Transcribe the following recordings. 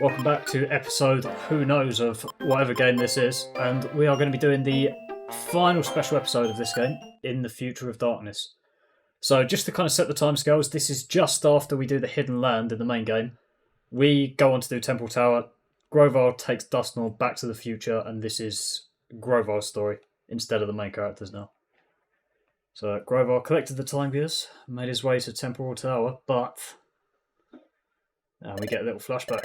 Welcome back to episode who knows of whatever game this is, and we are going to be doing the final special episode of this game, In the Future of Darkness. So just to kind of set the timescales, this is just after we do the Hidden Land in the main game. We go on to do Temporal Tower, Grovyle takes Dusknoir back to the future, and this is Grovyle's story instead of the main characters now. So Grovyle collected the Time Gears, made his way to Temporal Tower, but now we get a little flashback.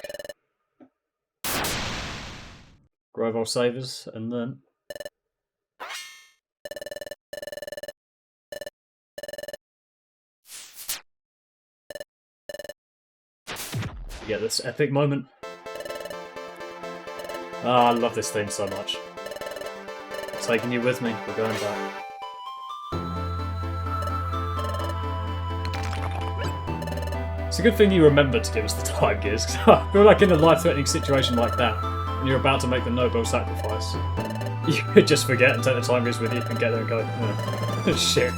Grovyle saves, and then you get this epic moment. I love this theme so much. Taking you with me, we're going back. It's a good thing you remembered to give us the Time Gears, because I feel like in a life-threatening situation like that, when you're about to make the noble sacrifice, you could just forget and take the Time Gears with you and get there and go, oh, shit.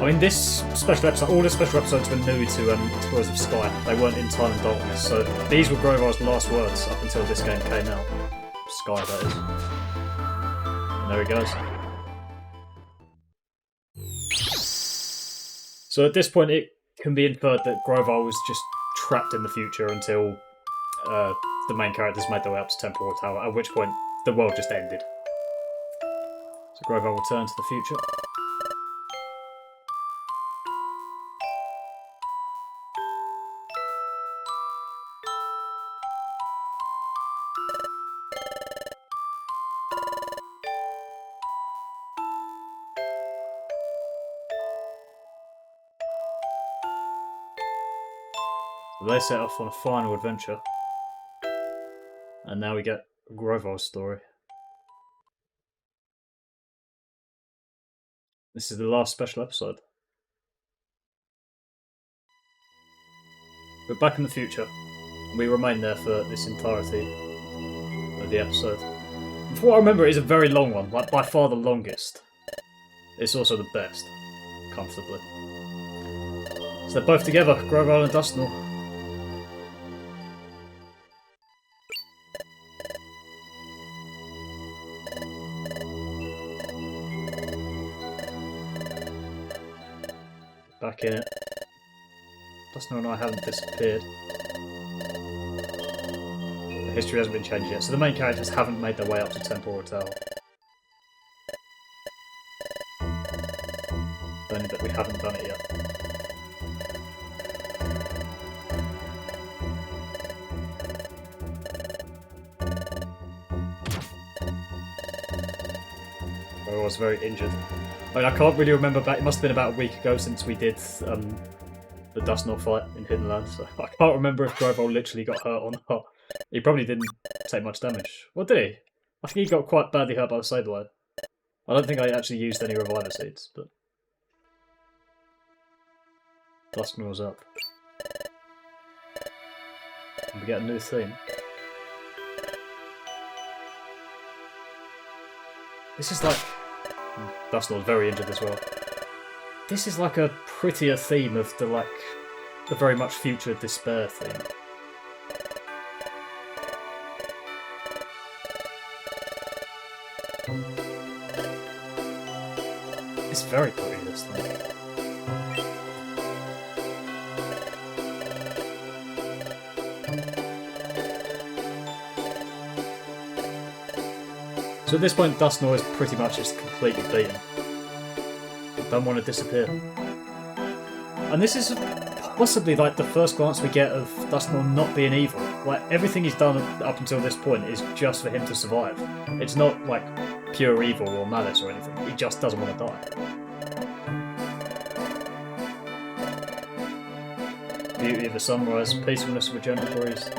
I mean, this special episode, all the special episodes were new to Explorers of Sky. They weren't in Time and Darkness, so these were Grovyle's last words up until this game came out. Sky, that is. And there he goes. So at this point, it can be inferred that Grovyle was just trapped in the future until the main characters made their way up to Temporal Tower, at which point the world just ended. So Grovyle will turn to the future. They set off on a final adventure, and now we get Grovyle's story. This is the last special episode. We're back in the future, and we remain there for this entirety of the episode. And from what I remember, it is a very long one, like by far the longest. It's also the best, comfortably. So they're both together, Grovyle and Dusknoir. Back in it. Dusknoir and I haven't disappeared. The history hasn't been changed yet, so the main characters haven't made their way up to Temporal Tower. Only that we haven't done it yet. I was very injured. I mean, I can't really remember back. It must have been about a week ago since we did the Dusknoir fight in Hidden Land. So I can't remember if Grovyle literally got hurt or not. He probably didn't take much damage. What did he? I think he got quite badly hurt by the Sableye. I don't think I actually used any reviver seeds, but Dusknoir's up. And we get a new theme. This is like... Dusknoir's very injured as well. This is like a prettier theme of the very much future despair theme. It's very pretty, this thing. So at this point, Dusknoir is pretty much just completely beaten. Don't want to disappear. And this is possibly like the first glance we get of Dusknoir not being evil. Like, everything he's done up until this point is just for him to survive. It's not like pure evil or malice or anything. He just doesn't want to die. Beauty of the sunrise, peacefulness of a gentle breeze.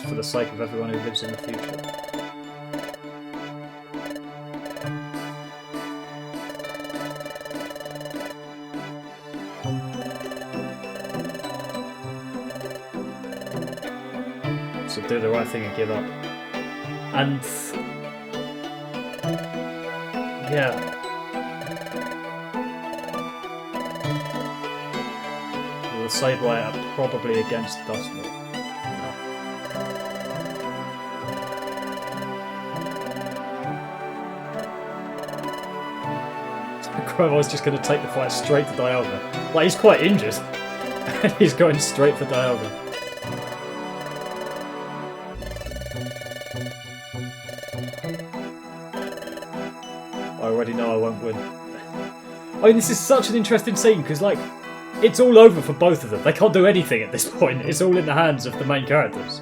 For the sake of everyone who lives in the future. would do the right thing and give up. And yeah. The Sableye are probably against Dusknoir. Grovyle's just going to take the fight straight to Dialga. Like, he's quite injured. And he's going straight for Dialga. I already know I won't win. I mean, this is such an interesting scene, because, like, it's all over for both of them. They can't do anything at this point. It's all in the hands of the main characters.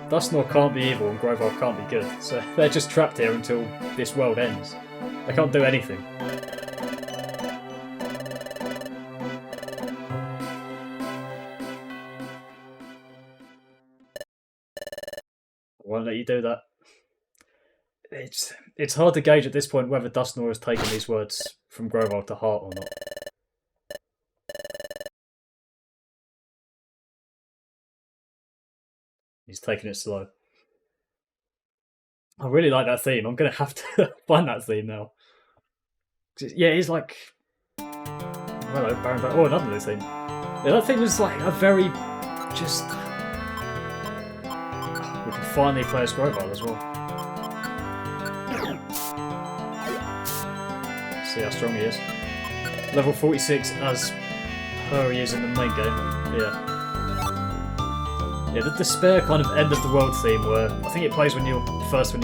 Dusknoir can't be evil and Grovyle can't be good, so they're just trapped here until this world ends. They can't do anything. I won't let you do that. It's hard to gauge at this point whether Dusknoir has taken these words from Grovyle to heart or not. He's taking it slow. I really like that theme. I'm going to have to find that theme now. Yeah, it's like... Hello, Barren Valley. Oh, another new theme. Yeah, that theme was like a very... just... We can finally play as Grovyle as well. See how strong he is. Level 46 as per he is in the main game. Yeah. Yeah, the despair kind of end of the world theme where I think it plays when you're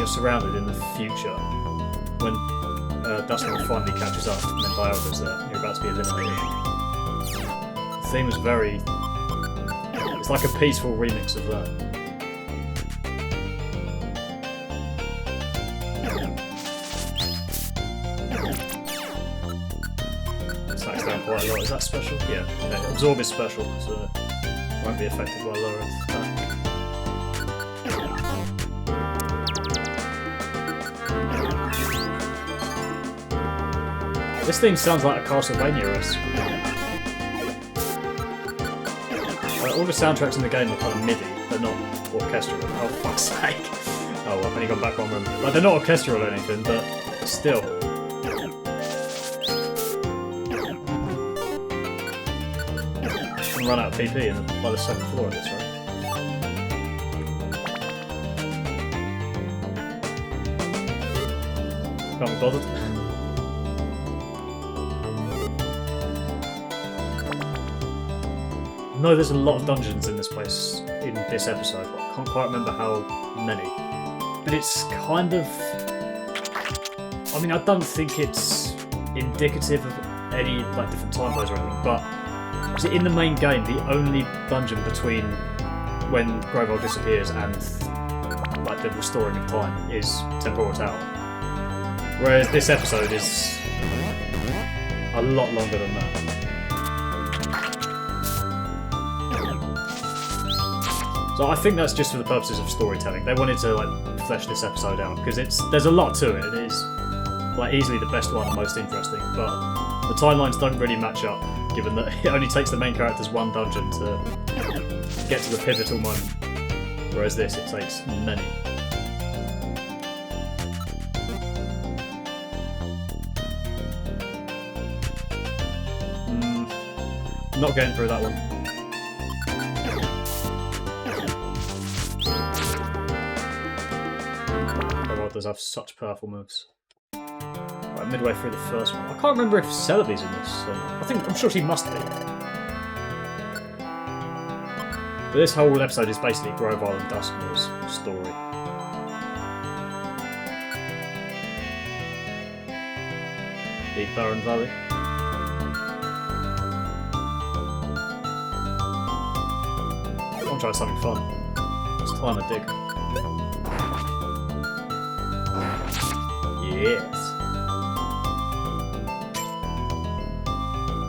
surrounded in the future. When Dusknoir finally catches up and then Dialga's there. You're about to be eliminated. The theme was very... It's like a peaceful remix of that. Attacks down quite a lot. Is that special? Yeah. Okay. Absorb is special, so won't be affected by lower attack. This theme sounds like a Castlevania-esque. All the soundtracks in the game are kind of MIDI, they're not orchestral. Oh, fuck's sake. Oh, well, I've only gone back one room. Like, they're not orchestral or anything, but still. Run out of PP by the second floor of this, right? Can't be bothered. No, there's a lot of dungeons in this place, in this episode, but I can't quite remember how many. But it's kind of... I mean, I don't think it's indicative of any like different time plays or anything, but in the main game, the only dungeon between when Grovyle disappears and like the restoring of time is Temporal Tower. Whereas this episode is a lot longer than that. So I think that's just for the purposes of storytelling. They wanted to like flesh this episode out because there's a lot to it. It is like easily the best one and most interesting, but the timelines don't really match up, given that it only takes the main character's one dungeon to get to the pivotal moment, whereas this, it takes many. Not getting through that one. Grovyle does have such powerful moves. Right, midway through the first one. I can't remember if Celebi's in this. I'm sure she must be. But this whole episode is basically Grovyle and Dusknoir's story. The Barren Valley. I want to try something fun. It's time to dig. Yes.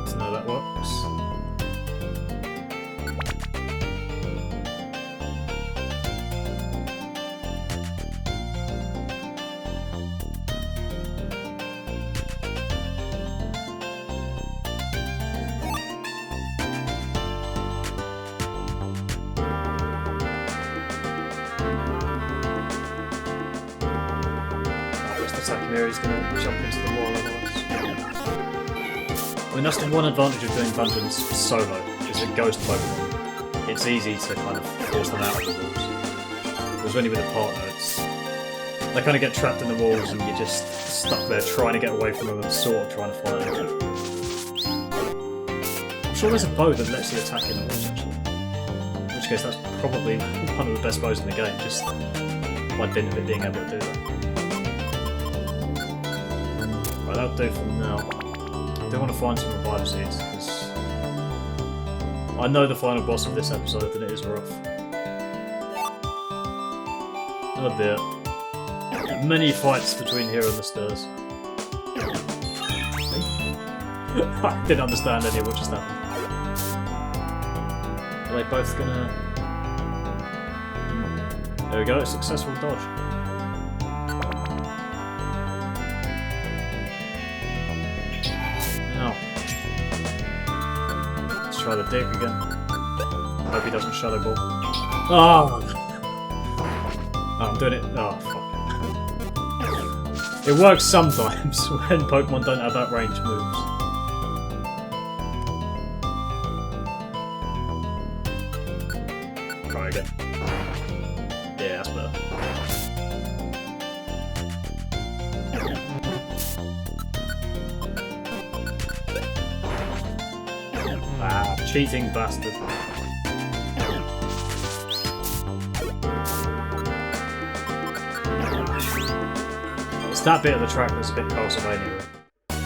So now that works. attack him here, he's going to jump into the wall otherwise. I mean, that's the one advantage of doing dungeons solo, is it goes to Pokemon. It's easy to kind of force them out of the walls. Whereas when you're with a partner, they kind of get trapped in the walls and you're just stuck there trying to get away from them and sort of trying to fight them. I'm sure there's a bow that lets you attack in the walls, actually. In which case, that's probably one of the best bows in the game, just by dint of it being able to do that. Right, that'll do for now. I do want to find some revive seeds, because I know the final boss of this episode and it is rough. Oh dear. Many fights between here and the stairs. I didn't understand any of what just happened. Are they both gonna... There we go, successful dodge. Now, let's try the dig again. Hope he doesn't shadow ball. Oh! I'm doing it. Oh, fuck. It works sometimes when Pokemon don't have that range moves. Try again. Yeah, that's better. Ah, cheating bastard. It's that bit of the track that's a bit Castlevania.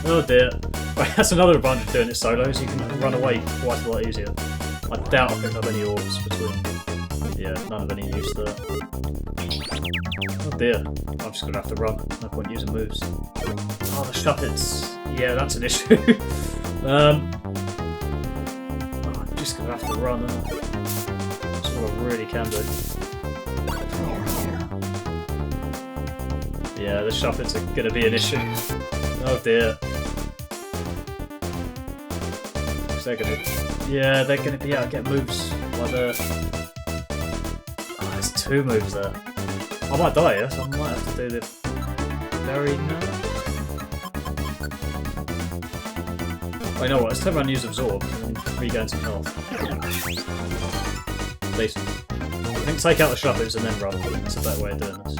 Oh dear. Right, that's another advantage of doing it solo, is you can run away quite a lot easier. I doubt I picked up any orbs between. Yeah, none of any use there. Oh dear. I'm just gonna have to run. No point using moves. Oh, the Shuppets. Yeah, that's an issue. I'm just gonna have to run. That's all I really can do. Yeah, the Shuppets are going to be an issue. Oh dear. They're going to... Yeah, they're going to be able to get moves like the... Oh, there's two moves there. I might die here, so I might have to do the... Very... No. Oh, you know what, let's turn around and use Absorb and regain some health. Decent. I think take out the Shuppets and then run. That's a better way of doing this.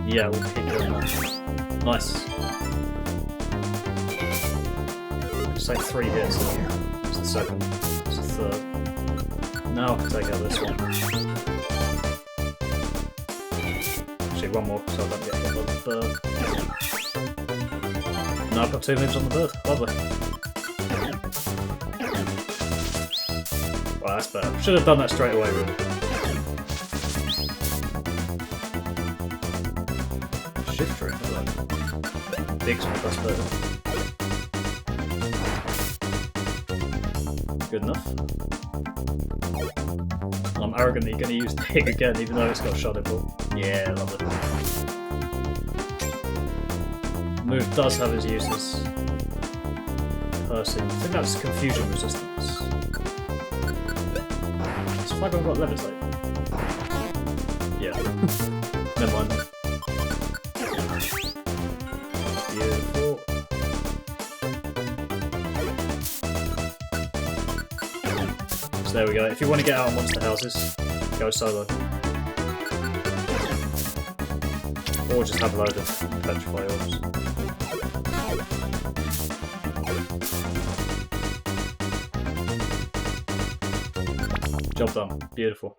Yeah, we'll keep doing that. Nice. Say 3 hits. It's the second. It's the third. Now I can take out this one. Actually, one more, so I don't get hit by the bird. Now I've got 2 moves on the bird. Lovely. Well, that's better. Should have done that straight away, really. Shift ring, hello. Big one, that's better. Good enough. I'm arrogantly going to use Dig again, even though it's got Shadow Ball. Yeah, love it. Move does have its uses. Person. I think that's confusion resistance. Has Flagon got Levitate? Yeah. Never mind. Beautiful. So there we go. If you want to get out of monster houses, go solo. Or just have a load of petrify orbs. Job done. Beautiful.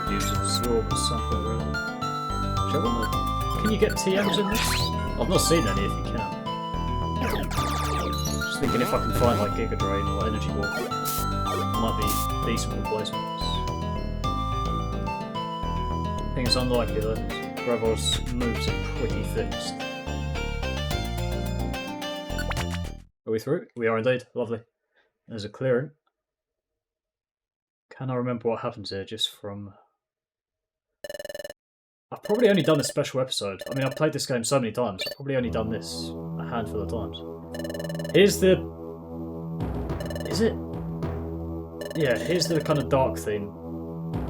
Use absorb at some point, really. Can you get TMs in this? I've not seen any if you can. Just thinking if I can find like Giga Drain or Energy Ball, might be decent replacements. I think it's unlikely though. Gravel's moves are pretty fixed. Are we we through? We are indeed. Lovely. There's a clearing. Can I remember what happens here just from... I've probably only done a special episode. I mean, I've played this game so many times. I've probably only done this a handful of times. Here's the... Is it? Yeah, here's the kind of dark theme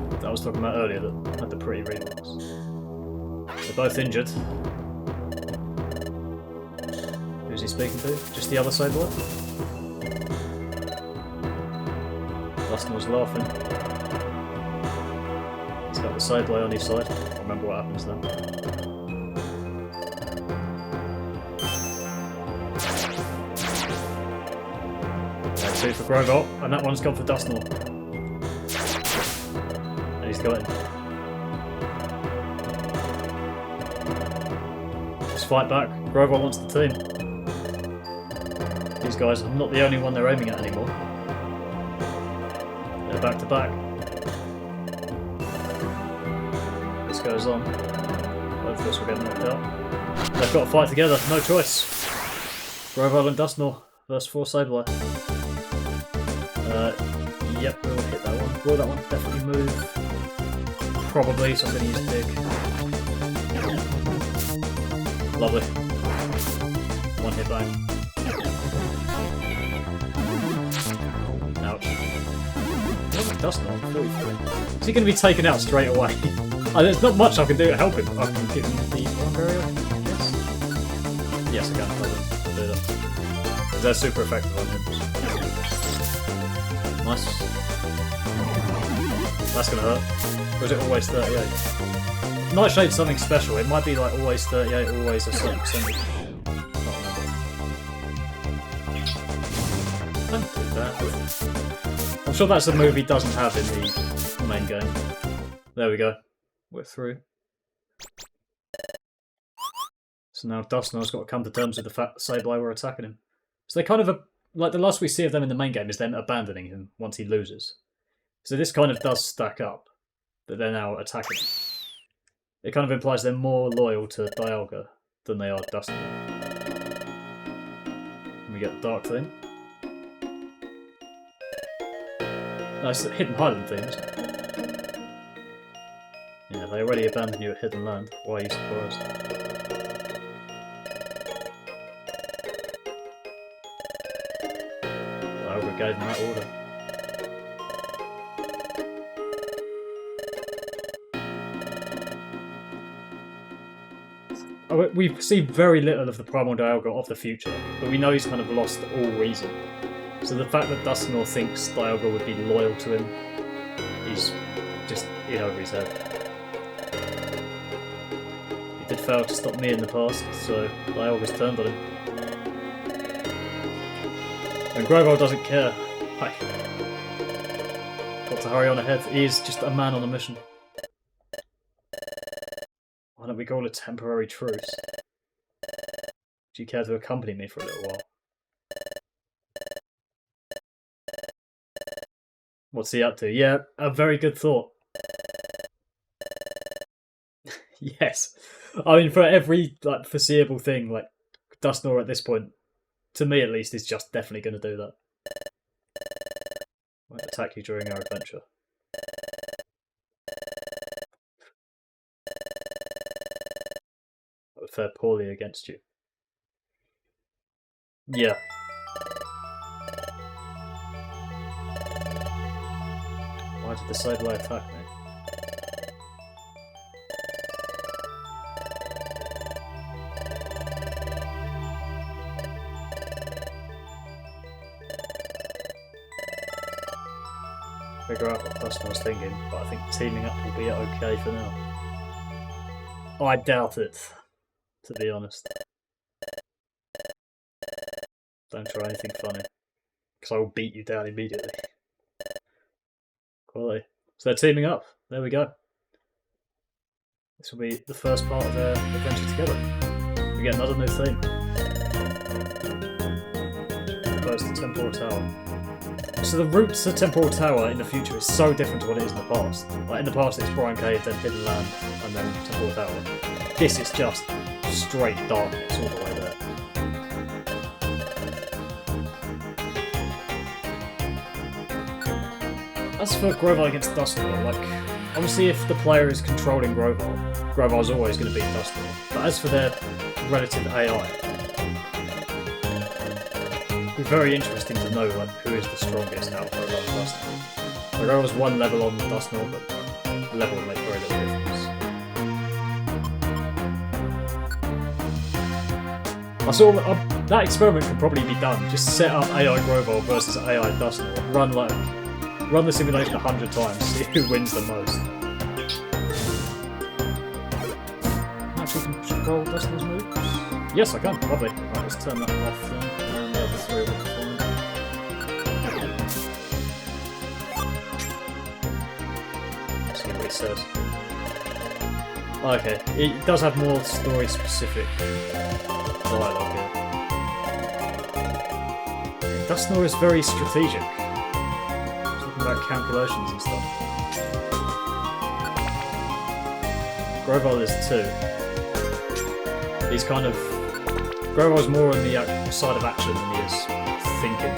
that I was talking about earlier that had the pretty reworks. They're both injured. Who's he speaking to? Just the other Sableye? Dusknoir's laughing. He's got the Sableye on his side. I remember what happens then. Two for Grovyle, and that one's gone for Dusknoir. And he's got him. Just fight back. Grovyle wants the team. These guys are not the only one they're aiming at anymore. They're back to back. This goes on. Both of us will get knocked out. They've got to fight together, no choice. Grovyle and Dusknoir versus 4 Sableye. Yep, we'll hit that one. Will that one definitely move? Probably, so I'm going to use Dig. Lovely. One hit bang. Ouch. Dusknoir, 43. Is he going to be taken out straight away? There's not much I can do to help him. I can give him the one barrier, yes? Yes, I can. I'll do that. They're super effective on him. Nice. That's gonna hurt. Or is it always 38? Nightshade's something special. It might be like always 38, always a certain percentage. Don't do that. I'm sure that's a move he doesn't have in the main game. There we go. We're through. So now Dusknoir's got to come to terms with the fact that Sableye were attacking him. So they kind of... Like, the last we see of them in the main game is them abandoning him once he loses. So this kind of does stack up, that they're now attacking him. It kind of implies they're more loyal to Dialga than they are Dusknoir. And we get the dark theme. No, it's the Hidden Highland theme, isn't it? Yeah, they already abandoned you at Hidden Land. Why are you surprised? Gave him that order. Oh, we see very little of the Primal Dialga of the future, but we know he's kind of lost all reason. So the fact that Dusknoir thinks Dialga would be loyal to him is just in over his head. He did fail to stop me in the past, so Dialga's turned on him. And Grovyle doesn't care. Like, got to hurry on ahead. He is just a man on a mission. Why don't we call a temporary truce? Do you care to accompany me for a little while? What's he up to? Yeah, a very good thought. Yes. I mean, for every like foreseeable thing, like Dusknoir at this point, to me at least, is just definitely going to do that. Won't attack you during our adventure. That would fare poorly against you. Yeah. Why did the Sableye attack me? Figure out what Dusknoir's thinking, but I think teaming up will be okay for now. I doubt it, to be honest. Don't try anything funny, because I will beat you down immediately. Quality. So they're teaming up. There we go. This will be the first part of their adventure together. We get another new theme. It goes to Temporal Tower. So the route to Temporal Tower in the future is so different to what it is in the past. Like in the past it's Brine Cave, then Hidden Land, and then Temporal Tower. This is just straight darkness all the way there. As for Grovyle against Dusknoir, like, obviously if the player is controlling Grovyle, Grovyle's always going to beat Dusknoir. But as for their relative AI, it'd be very interesting to know like who is the strongest out of Grovyle and Dusknoir. Like, Grovyle's one level on Dusknoir, but the level would make very little difference. That experiment could probably be done. Just set up AI Grovyle versus AI Dusknoir. Run the simulation 100 times, see who wins the most. Actually, control Dusknoir's moves? Yes, I can. Lovely. Right, let's turn that off then, and the other three will be fine. See what he says. Okay, it does have more story-specific dialogue here. Dusknoir is very strategic. Talking about calculations and stuff. Grovyle is too. He's kind of... Grovyle's more on the side of action than he is thinking.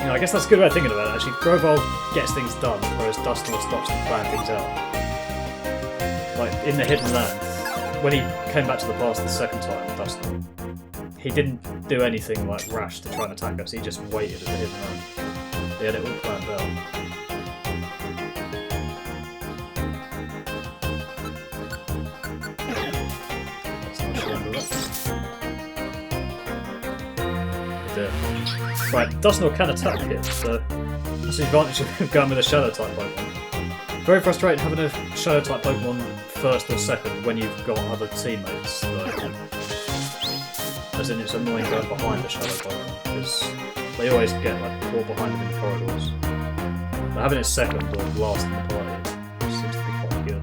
You know, I guess that's a good way of thinking about it, actually. Grovyle gets things done, whereas Dusknoir stops to plan things out. Like, in the Hidden Land, when he came back to the past the second time, Dusknoir, he didn't do anything like rash to try and attack us, he just waited at the Hidden Land. He had it all planned out. Right, Dusknoir can attack here, so that's the advantage of going with a Shadow type Pokemon. Very frustrating having a Shadow type Pokemon first or second when you've got other teammates, though. As in, it's annoying going behind a Shadow Pokemon, because they always get like caught behind them in the corridors. But having it second or last in the party seems to be quite good.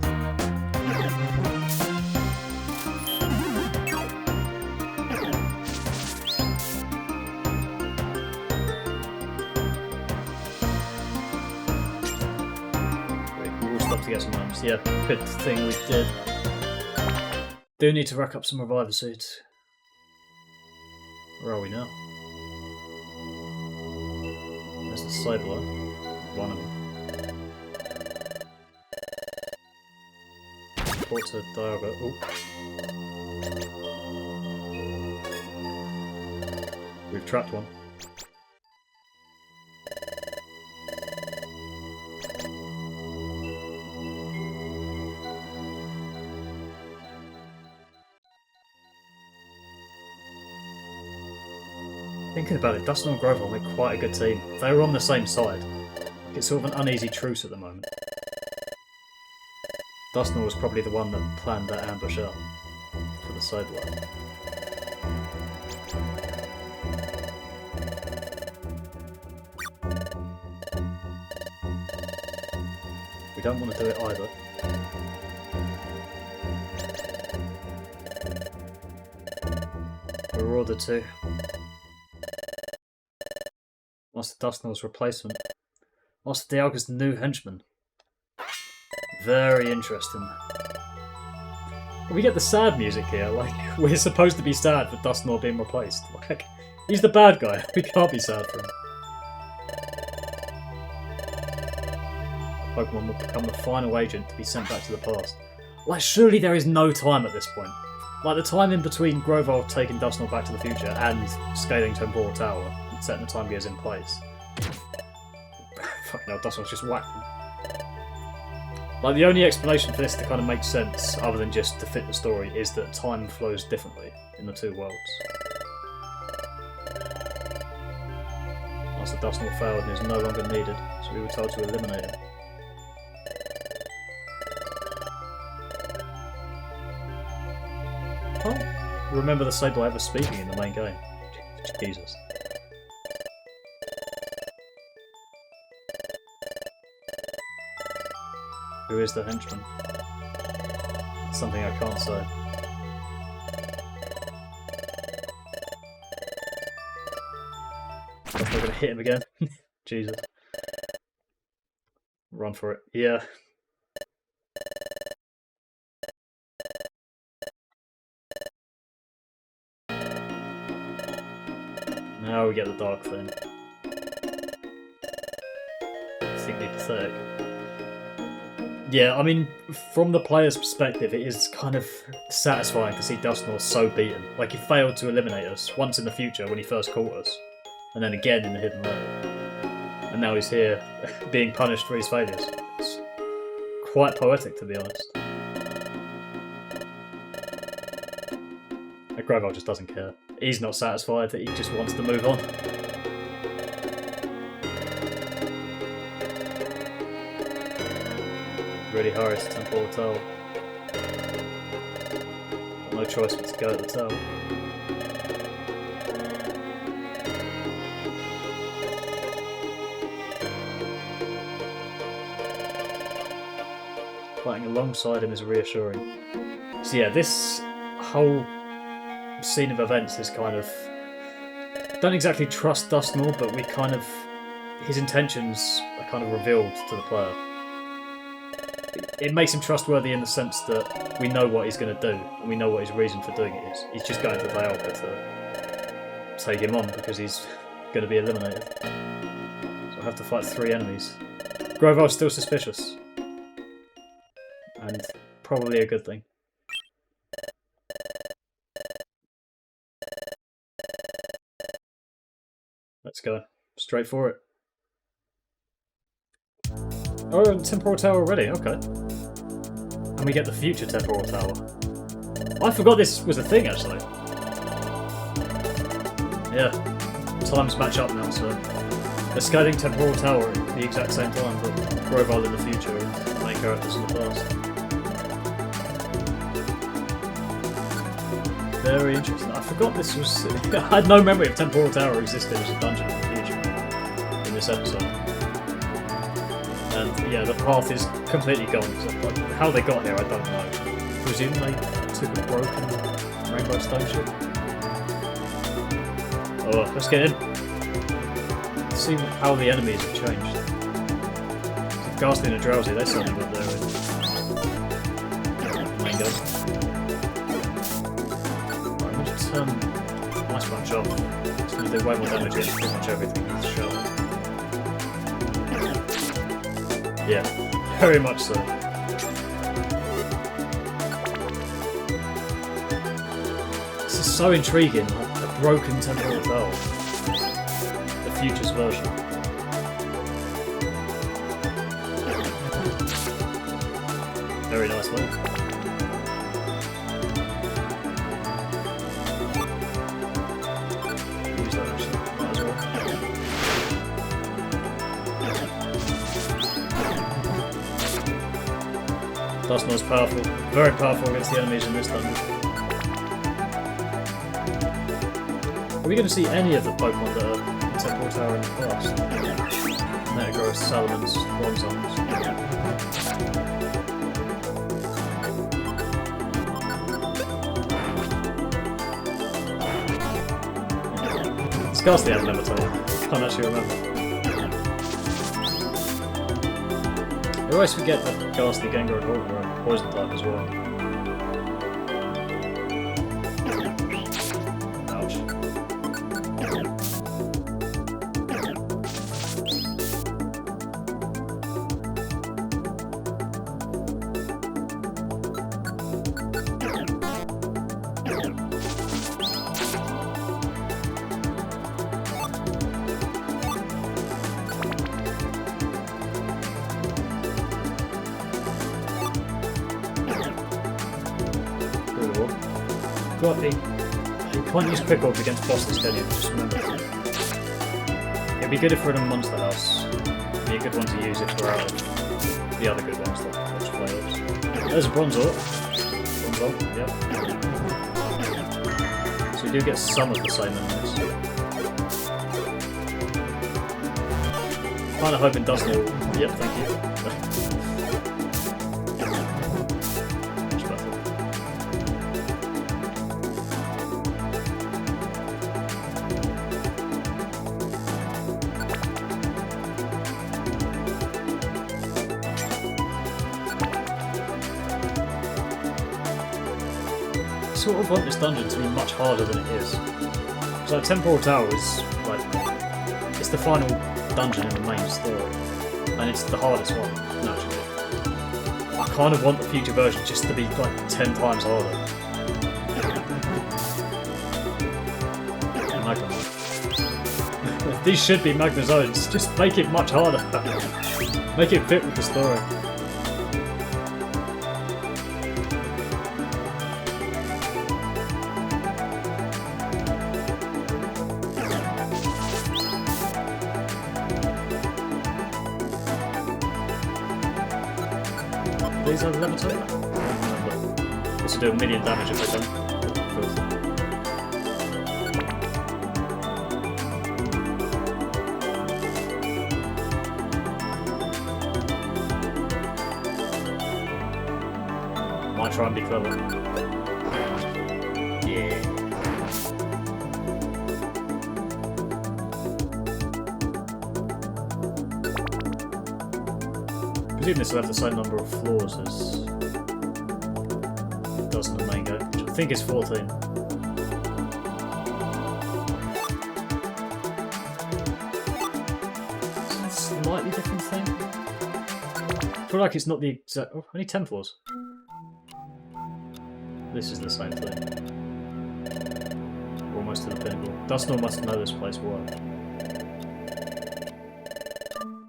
To get some items. Yeah, good thing we did. Do need to rack up some reviver seeds. Where are we now? There's the Sableye. One of them. Porter Dialga. Oh. We've trapped one. Thinking about it, Dusknoir and Grovyle make quite a good team. They were on the same side. It's sort of an uneasy truce at the moment. Dusknoir was probably the one that planned that ambush out for the Sableye. We don't want to do it either. We're ordered to. Master Dusknoir's replacement. Master Dialga's new henchman. Very interesting. We get the sad music here, like, we're supposed to be sad for Dusknoir being replaced. Like, he's the bad guy, we can't be sad for him. Pokemon will become the final agent to be sent back to the past. Like, surely there is no time at this point. Like, the time in between Grovyle taking Dusknoir back to the future and scaling Temporal Tower and setting the time gears in place. Fucking hell, Dusknoir's just whacked him. Like, the only explanation for this to kind of make sense, other than just to fit the story, is that time flows differently in the two worlds. Master Dusknoir failed and is no longer needed, so we were told to eliminate him. I can't remember the Sableye ever speaking in the main game. Jesus. Who is the henchman? That's something I can't say. I'm not gonna hit him again. Jesus. Run for it. Yeah. Now we get the dark thing. pathetic. Yeah, I mean, from the player's perspective, it is kind of satisfying to see Dusknoir so beaten. Like, he failed to eliminate us once in the future when he first caught us, and then again in the hidden level. And now he's here, being punished for his failures. It's quite poetic, to be honest. And Grovyle just doesn't care. He's not satisfied, he just wants to move on. Really hurries to Temporal Tower. Got no choice but to go at the tower. Fighting alongside him is reassuring. So yeah, this whole scene of events is kind of... Don't exactly trust Dusknoir, but we kind of... His intentions are kind of revealed to the player. It makes him trustworthy in the sense that we know what he's going to do, and we know what his reason for doing it is. He's just going to Dialga to take him on because he's going to be eliminated. So I have to fight 3 enemies. Grovyle's still suspicious. And probably a good thing. Let's go. Straight for it. Oh, and Temporal Tower already, okay. And we get the future Temporal Tower. I forgot this was a thing, actually. Yeah. Times match up now, so... They're scaling Temporal Tower at the exact same time, but Grovyle in the future and main characters in the past. Very interesting. I forgot this was... I had no memory of Temporal Tower existing as a dungeon in the future in this episode. And yeah, the path is completely gone. So how they got here, I don't know. I presume they took a broken rainbow stone ship. Oh, let's get in. Let's see how the enemies have changed. So Ghastly and Drowsy, they certainly got their main guys. Right, I'm going to turn Ice Punch off. It's going to do way more damage in pretty much everything in the show. Yeah, very much so. This is so intriguing, like a broken Temporal Tower. The future's version. Very nice move. Use that actually, might as well. Dusknoir's powerful, very powerful against the enemies in this dungeon. Are we going to see any of the Pokemon that are in Temporal Tower in the past? Metagross, Salamence, Bronzons. It's Ghastly, I've never told you. Can't actually remember. I always forget that Ghastly, Gengar and Horton are poison type as well. Ouch. You can't use Quick Orbs against bosses, can you? Just remember. It'd be good if we're in a monster house. It'd be a good one to use if we're out of the other good ones, like Play-Offs. There's a Bronzor. Bronzor, yep. So we do get some of the same enemies. Kinda hoping Dusknoir. Yep, thank you. I sort of want this dungeon to be much harder than it is. So Temporal Tower is like, it's the final dungeon in the main story. and it's the hardest one, naturally. I kind of want the future version just to be like 10 times harder. Magma. These should be Magma zones, just make it much harder. Make it fit with the story. These are levitate? This will do 1 million damage if I don't. Might try and be clever. Yeah. I presume this will have the same number of floors as it does in the main game, which I think is 14. Slightly different thing. I feel like it's not the exact. Oh, only 10 floors. This is the same thing. Almost to the pinnacle. Dusknoir must know this place well.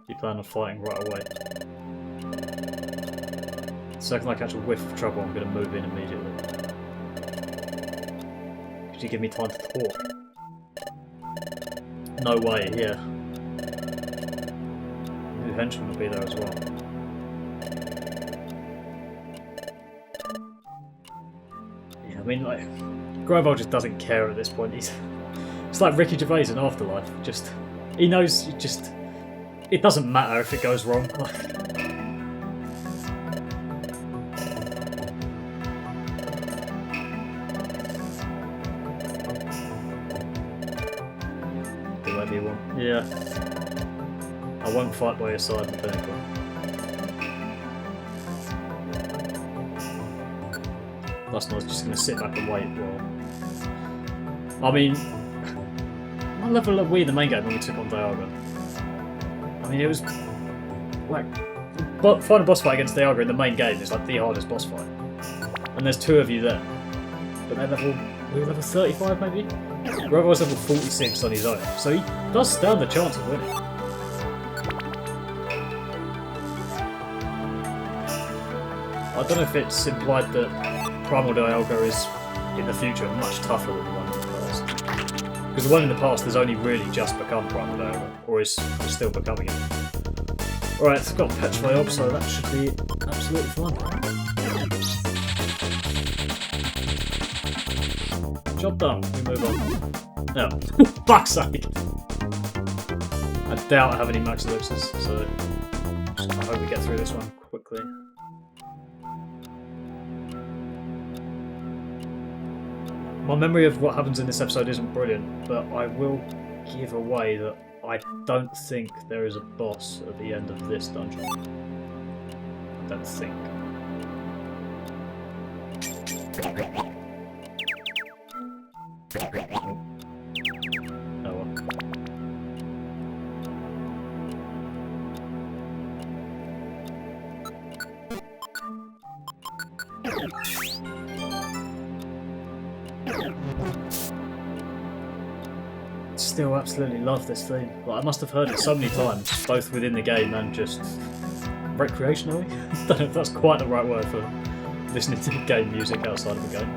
You plan on fighting right away. The second I catch a whiff of trouble, I'm going to move in immediately. Could you give me time to talk? No way, yeah. The henchman will be there as well. Yeah, I mean, like, Grovyle just doesn't care at this point. It's like Ricky Gervais in Afterlife. Just, he knows, it doesn't matter if it goes wrong. Yeah. I won't fight by your side in the pinnacle. Dusknoir's just going to sit back and wait while... I mean... What level are we in the main game when we took on Dialga? I mean, it was... like... But final boss fight against Dialga in the main game is like the hardest boss fight. And there's 2 of you there. But they're level... We're level 35 maybe? Grovyle's level 46 on his own, so he does stand the chance of winning. I don't know if it's implied that Primal Dialga is, in the future, much tougher than the one in the past. Because the one in the past has only really just become Primal Dialga, or is still becoming it. Alright, it's got Petrify Orb, so that should be absolutely fine. Job done, we move on. No. Fuck's sake! I doubt I have any max ellipses, so just I hope we get through this one quickly. My memory of what happens in this episode isn't brilliant, but I will give away that I don't think there is a boss at the end of this dungeon. I don't think. Still absolutely love this theme. Like, I must have heard it so many times, both within the game and just recreationally. I don't know if that's quite the right word for listening to game music outside of the game,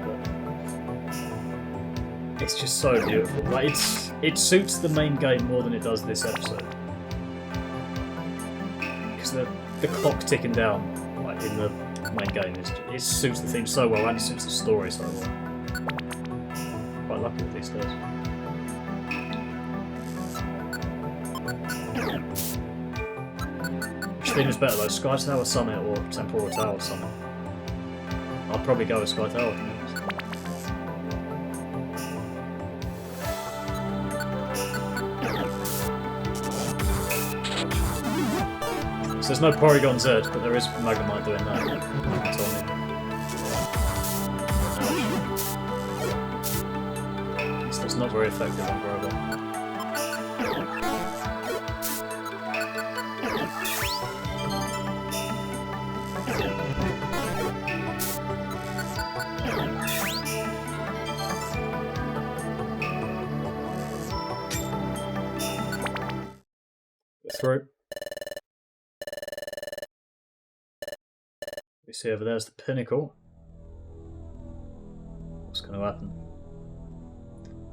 but it's just so beautiful. Like, it suits the main game more than it does this episode. Because the clock ticking down, like in the main game, it suits the theme so well and it suits the story so well. Quite lucky with these days. Which theme is better though, Sky Tower Summit or Temporal Tower Summit? I'll probably go with Sky Tower, to be honest. So there's no Porygon Z, but there is Magnemite doing that. So it's not very effective on Grovyle. through. We see over there's the pinnacle. What's going to happen?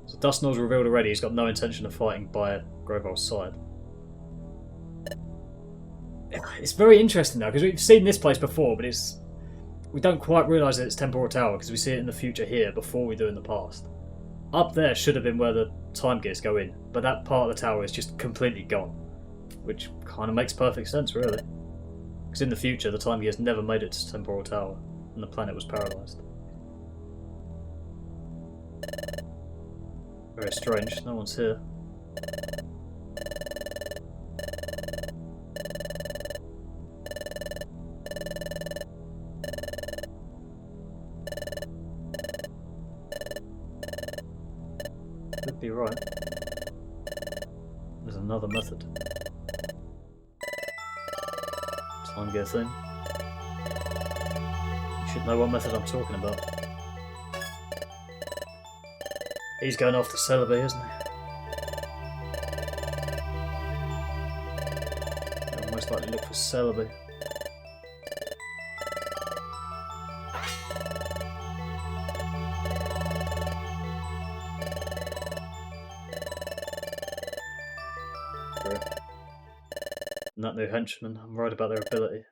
So Dusknoir's revealed already he's got no intention of fighting by Grovyle's side. It's very interesting though, because we've seen this place before, but we don't quite realise that it's Temporal Tower because we see it in the future here before we do in the past. Up there should have been where the time gears go in, but that part of the tower is just completely gone, which kind of makes perfect sense, really. Because in the future, the time gears never made it to Temporal Tower, and the planet was paralysed. Very strange. No one's here. Could be right. There's another method. Time gear thing. You should know what method I'm talking about. He's going after Celebi, isn't he? I'll most likely look for Celebi. And that new henchman, I'm worried about their ability.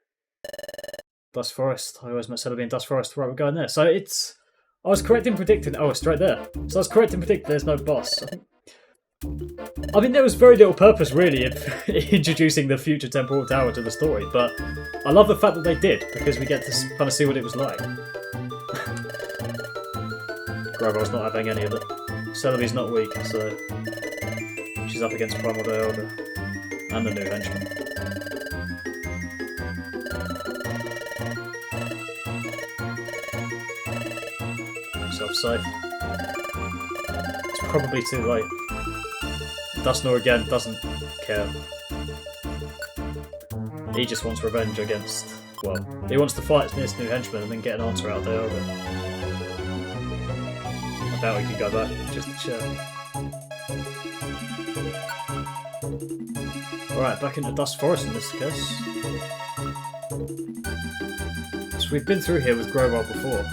Dusk Forest, I always met Celebi in Dusk Forest. Right, we're going there. So it's... I was correct in predicting... Oh, it's straight there. So I was correct in predicting there's no boss. I mean, there was very little purpose, really, of introducing the future Temporal Tower to the story, but I love the fact that they did, because we get to kind of see what it was like. Grovyle's not having any of it. Celebi's not weak, so... she's up against Primal Dialga. And the new henchman. Yourself safe. It's probably too late. Dusknoir again doesn't care. He just wants revenge against... well, he wants to fight this new henchman and then get an answer out of Dialga. I doubt we can go back just to check. Alright, back into Dusk Forest in this case. So we've been through here with Grovyle before.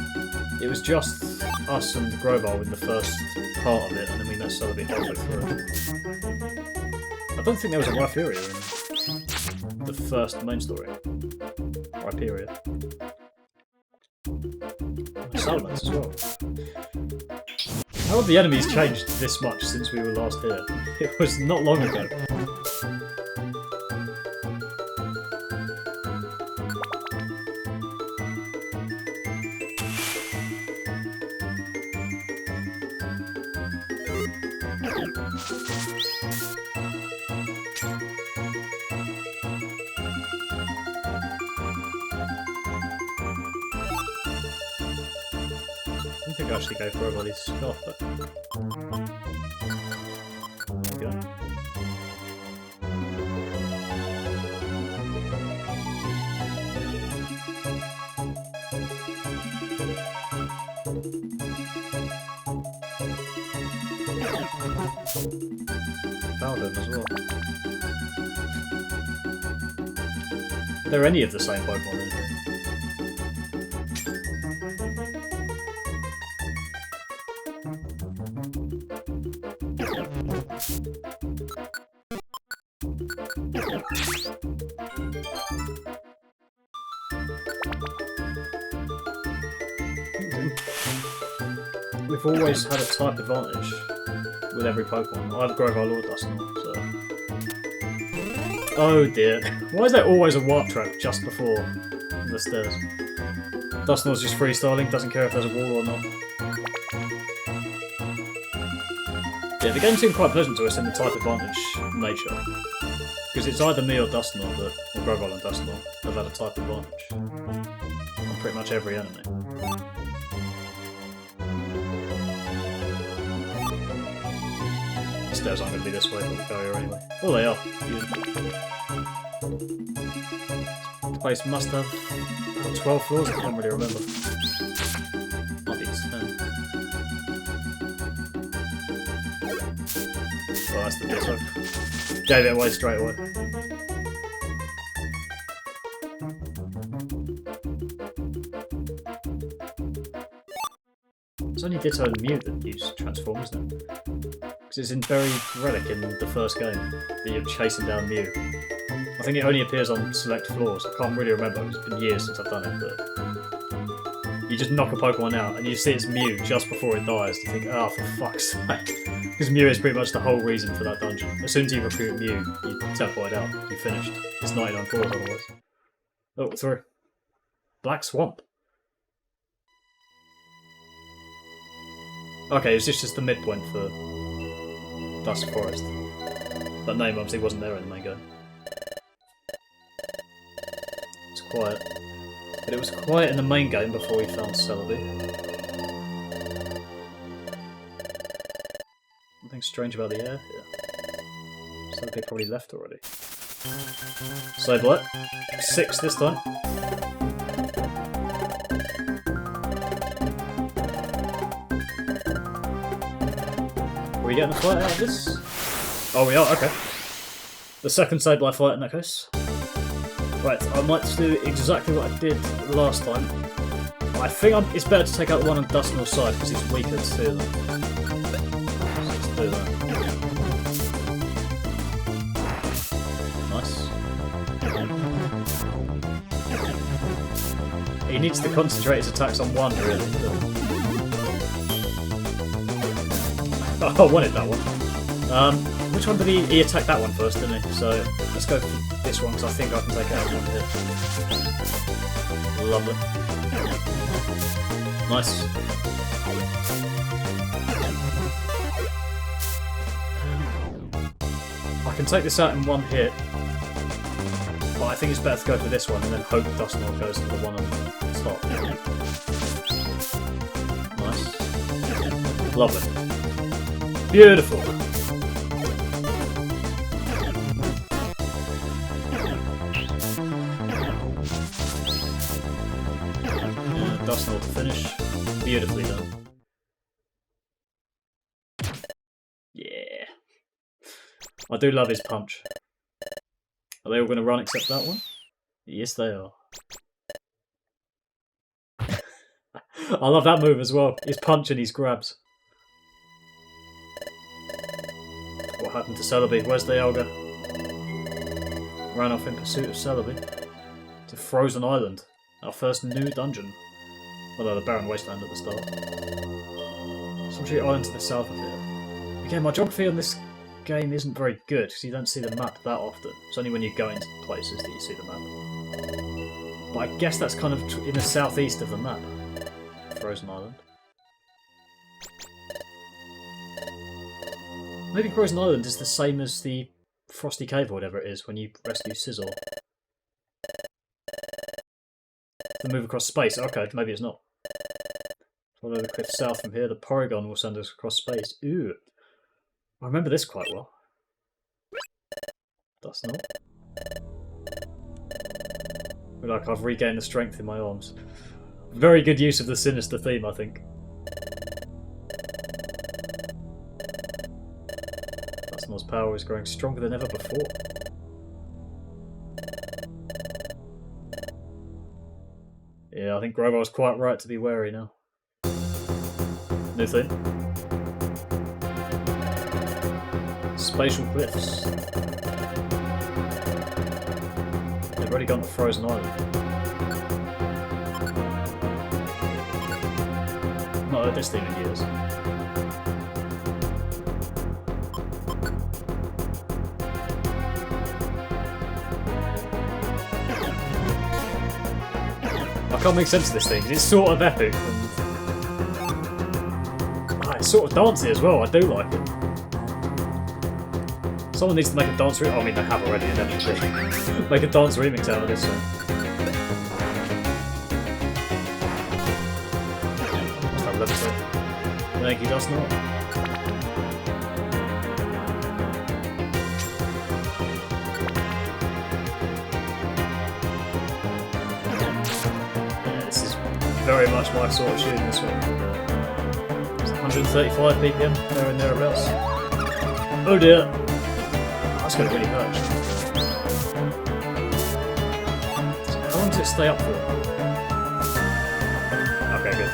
It was just us and Grovyle in the first part of it, and then we met Celebi halfway through. I don't think there was a Rhyperior in the first main story. Rhyperior. Salamence as well. How have the enemies changed this much since we were last here? It was not long ago. I think I actually go for everybody's scarf, but there we go. Found him as well. Are there any of the same Pokemon in here? We've always had a type advantage with every Pokemon. I have Grovyle or Dusknoir, so... Oh dear. Why is there always a warp trap just before the stairs? Dusknoir's just freestyling, doesn't care if there's a wall or not. Yeah, the game seemed quite pleasant to us in the type advantage nature. Because it's either me or Dusknoir, or Grovyle and Dusknoir, that have had a type advantage. On pretty much every enemy. The stairs aren't going to be this way, but we'll go here anyway. Oh, they are. Beautiful. This place must have about 12 floors, I can't really remember. Might be 10. Oh, that's the bit. Gave it away straight away. only Ditto and Mew that use Transform, isn't it? Because it's in Berry Relic in the first game that you're chasing down Mew. I think it only appears on select floors. I can't really remember. It's been years since I've done it, but you just knock a Pokemon out and you see it's Mew just before it dies. You think, oh, for fuck's sake. Because Mew is pretty much the whole reason for that dungeon. As soon as you recruit Mew, you teleport out. You're finished. It's 99 cores otherwise. Oh, through. Black Swamp. Okay, it's just the midpoint for Dusk Forest. That name obviously wasn't there in the main game. It's quiet. But it was quiet in the main game before we found Celebi. Nothing strange about the air here. Celebi probably left already. Sableye. 6 this time. Are we getting a fight out of this? Oh, we are, okay. The second Sableye fight in that case. Right, I might do exactly what I did last time. I think it's better to take out the one on Dusknoir's side because he's weaker to them. Let's do that. Nice. He needs to concentrate his attacks on one, really. Oh, I wanted that one. Which one did he attacked that one first, didn't he? So let's go for this one because I think I can take it out one hit. Lovely. Nice. I can take this out in one hit, but I think it's better to go for this one and then hope Dusknoir goes to the one on top. Nice. Lovely. Beautiful. Dusknoir to finish. Beautifully done. Yeah. I do love his punch. Are they all going to run except that one? Yes, they are. I love that move as well. His punch and his grabs. What happened to Celebi? Where's Dialga? Ran off in pursuit of Celebi. To Frozen Island. Our first new dungeon. Although the Barren Wasteland at the start. Solitary Island to the south of here. Again, my geography on this game isn't very good because you don't see the map that often. It's only when you go into places that you see the map. But I guess that's kind of in the southeast of the map. Frozen Island. Maybe Frozen Island is the same as the Frosty Cave or whatever it is when you rescue Sizzle. The move across space. Okay, maybe it's not. Follow the cliff south from here. The Porygon will send us across space. Ooh. I remember this quite well. Dusknoir. Like I've regained the strength in my arms. Very good use of the sinister theme, I think. Dusknoir's power is growing stronger than ever before. Yeah, I think Grovyle's quite right to be wary now. New thing. Spatial cliffs. They've already gone to Frozen Island. Not heard this theme in years. I can't make sense of this thing, it's sort of epic and it's sort of dancey as well, I do like it. Someone needs to make a dance remix. Oh, I mean, they have already, inevitably. Make a dance remix out of this song. What's that level thing? Thank you, Dusknoir. Very much my sort of shooting this one. It's 135 ppm, there and thereabouts. Oh dear! That's going to really hurt. How long does it stay up for? Okay, good.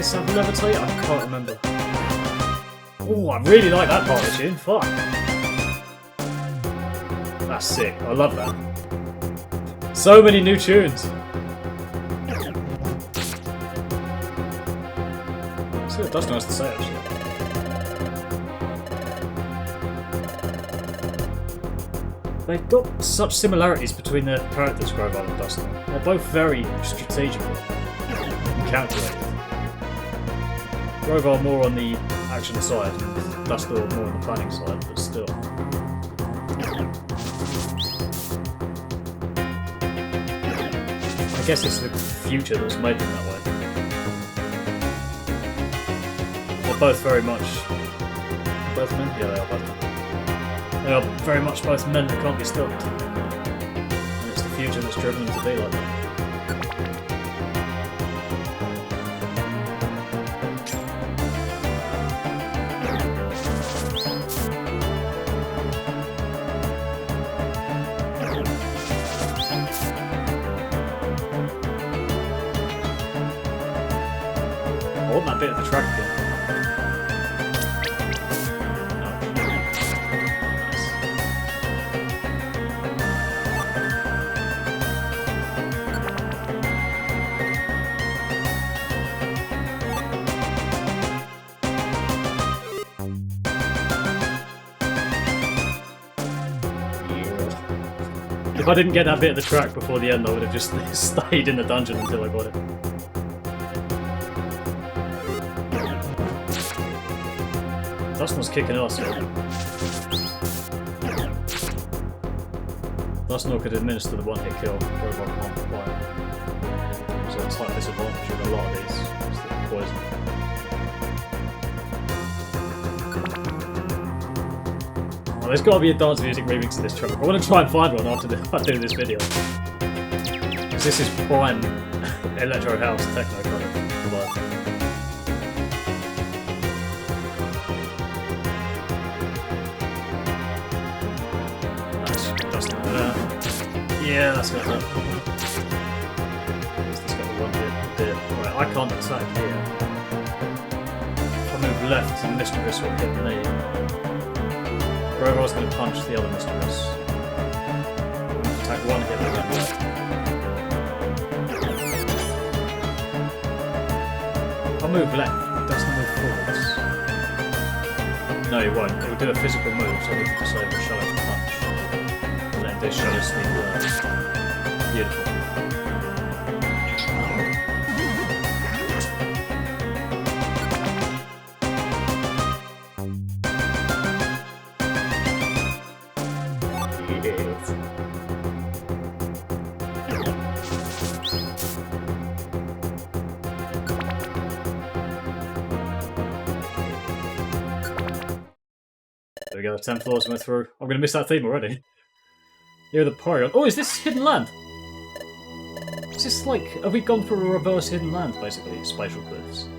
this have levitate? I can't remember. Oh, I really like that part of the tune. Fuck. That's sick. I love that. So many new tunes. See what Dusknoir has to say, actually. They've got such similarities between their characters, Grovyle and Dusknoir. They're both very strategical and calculated. Grovyle more on the action side, and Dusknoir more on the planning side, but still. I guess it's the future that's made them that way. They're both very much... Both men? Yeah, they are both men. They are very much both men that can't be stopped. And it's the future that's driven them to be like that. I want that bit of the track again. If I didn't get that bit of the track before the end, I would have just stayed in the dungeon until I got it. Dusknoir's kicking ass here. Dusknoir could administer the one-hit kill, Grovyle can't quite. So it's like disadvantage with a lot of these. It's the poison. Oh, there's got to be a dance music remix of this track. I want to try and find one after I do this video. Because this is prime electro house techno kind of vibe. That's not that. Yeah, that's got that. It's got the one bit. Right, I can't attack here. If I move left, the Mischievous will hit me. Grovyle's going to punch the other Mischievous. I'm going to attack one hit with that left. If I move left, it doesn't move forwards. No, it won't. It will do a physical move, so I need to disable Shadow Punch. And then do Shadow Sneak Blast. Beautiful. There we go, 10 floors went through. I'm going to miss that theme already. Here are the Porygon. Oh, is this Hidden Land? Is this like... Have we gone through a reverse Hidden Land, basically? Spatial cliffs.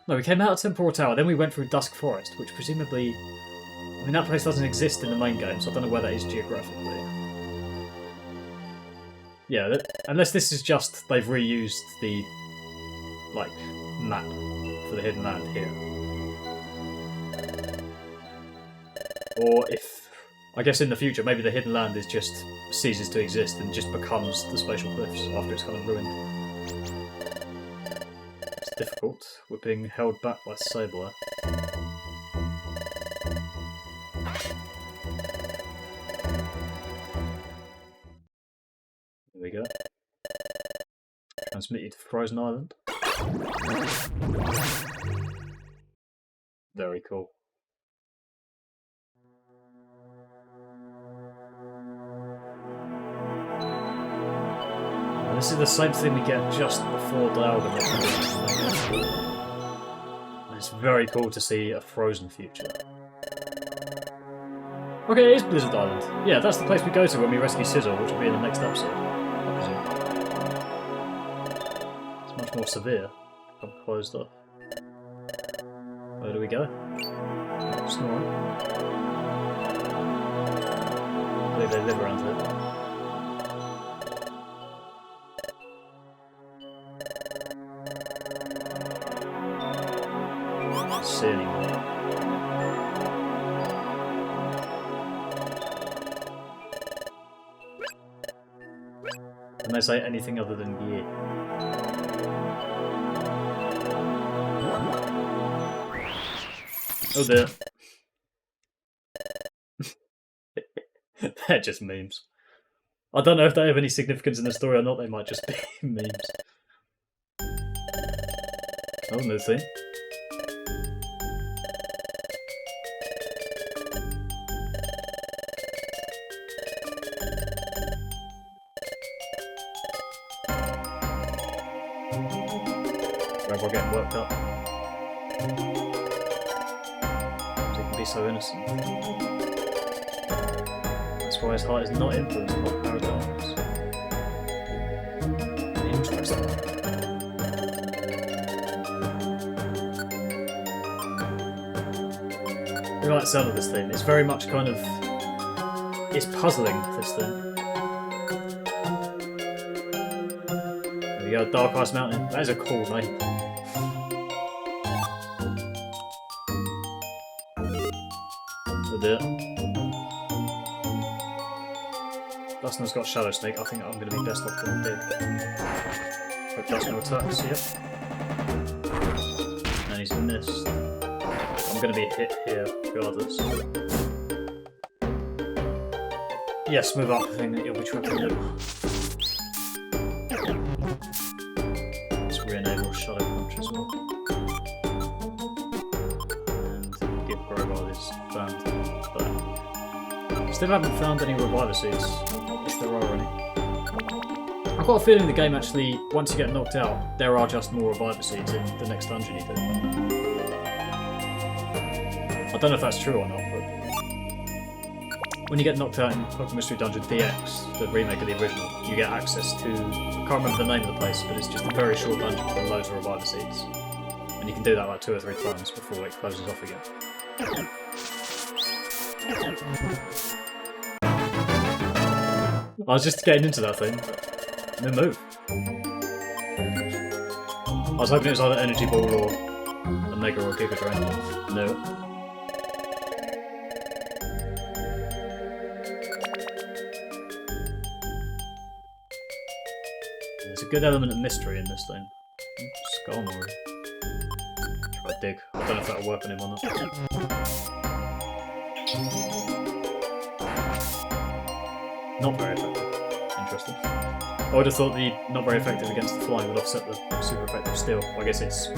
No, we came out of Temporal Tower, then we went through Dusk Forest, which presumably... I mean, that place doesn't exist in the main game, so I don't know where that is geographically. Yeah, unless this is just... They've reused the... like, map for the Hidden Land here. Or if... I guess in the future, maybe the Hidden Land is just ceases to exist and just becomes the Spatial Cliffs after it's kind of ruined. It's difficult. We're being held back by Sableye. There we go. Transmit you to Frozen Island. Very cool. This is the same thing we get just before Dialga. And it's very cool to see a frozen future. Okay, it is Blizzard Island. Yeah, that's the place we go to when we rescue Sizzle, which will be in the next episode, I presume. It's much more severe. I'm closed off. Where do we go? Snoring. I believe they live around here. When they say anything other than yeah. Oh dear. They're just memes. I don't know if they have any significance in the story or not, they might just be memes. Oh, new theme. Grovyle getting worked up. He can be so innocent. That's why his heart is not influenced by paradox. Interesting. I like the sound of this theme. It's very much kind of... It's puzzling, this thing. There we go, Dark Ice Mountain. That is a cool name. Oh dear. Dusknoir's got Shadow Sneak. I think I'm going to be best off going big. Hope Dusknoir attacks, yep. And he's missed. I'm going to be hit here, regardless. Yes, move up, I think that you'll be tripping him. Let's re-enable Shadow Punch as well. And give Grovyle his band back. Still haven't found any Reviver Seeds, if there are any. I've got a feeling the game actually, once you get knocked out, there are just more Reviver Seeds in the next dungeon you do. I don't know if that's true or not, but when you get knocked out in Pokémon Mystery Dungeon DX, the remake of the original, you get access to, I can't remember the name of the place, but it's just a very short dungeon with loads of Reviver Seeds. And you can do that like 2 or 3 times before it closes off again. I was just getting into that thing, but no move. I was hoping it was either Energy Ball or a Mega or a Giga Drain. No. There's a good element of mystery in this thing. Skullmore. Try to dig. I don't know if that'll work on him or not. Not very effective. Interesting. I would have thought the not very effective against the flying would offset the super effective steel. I guess it's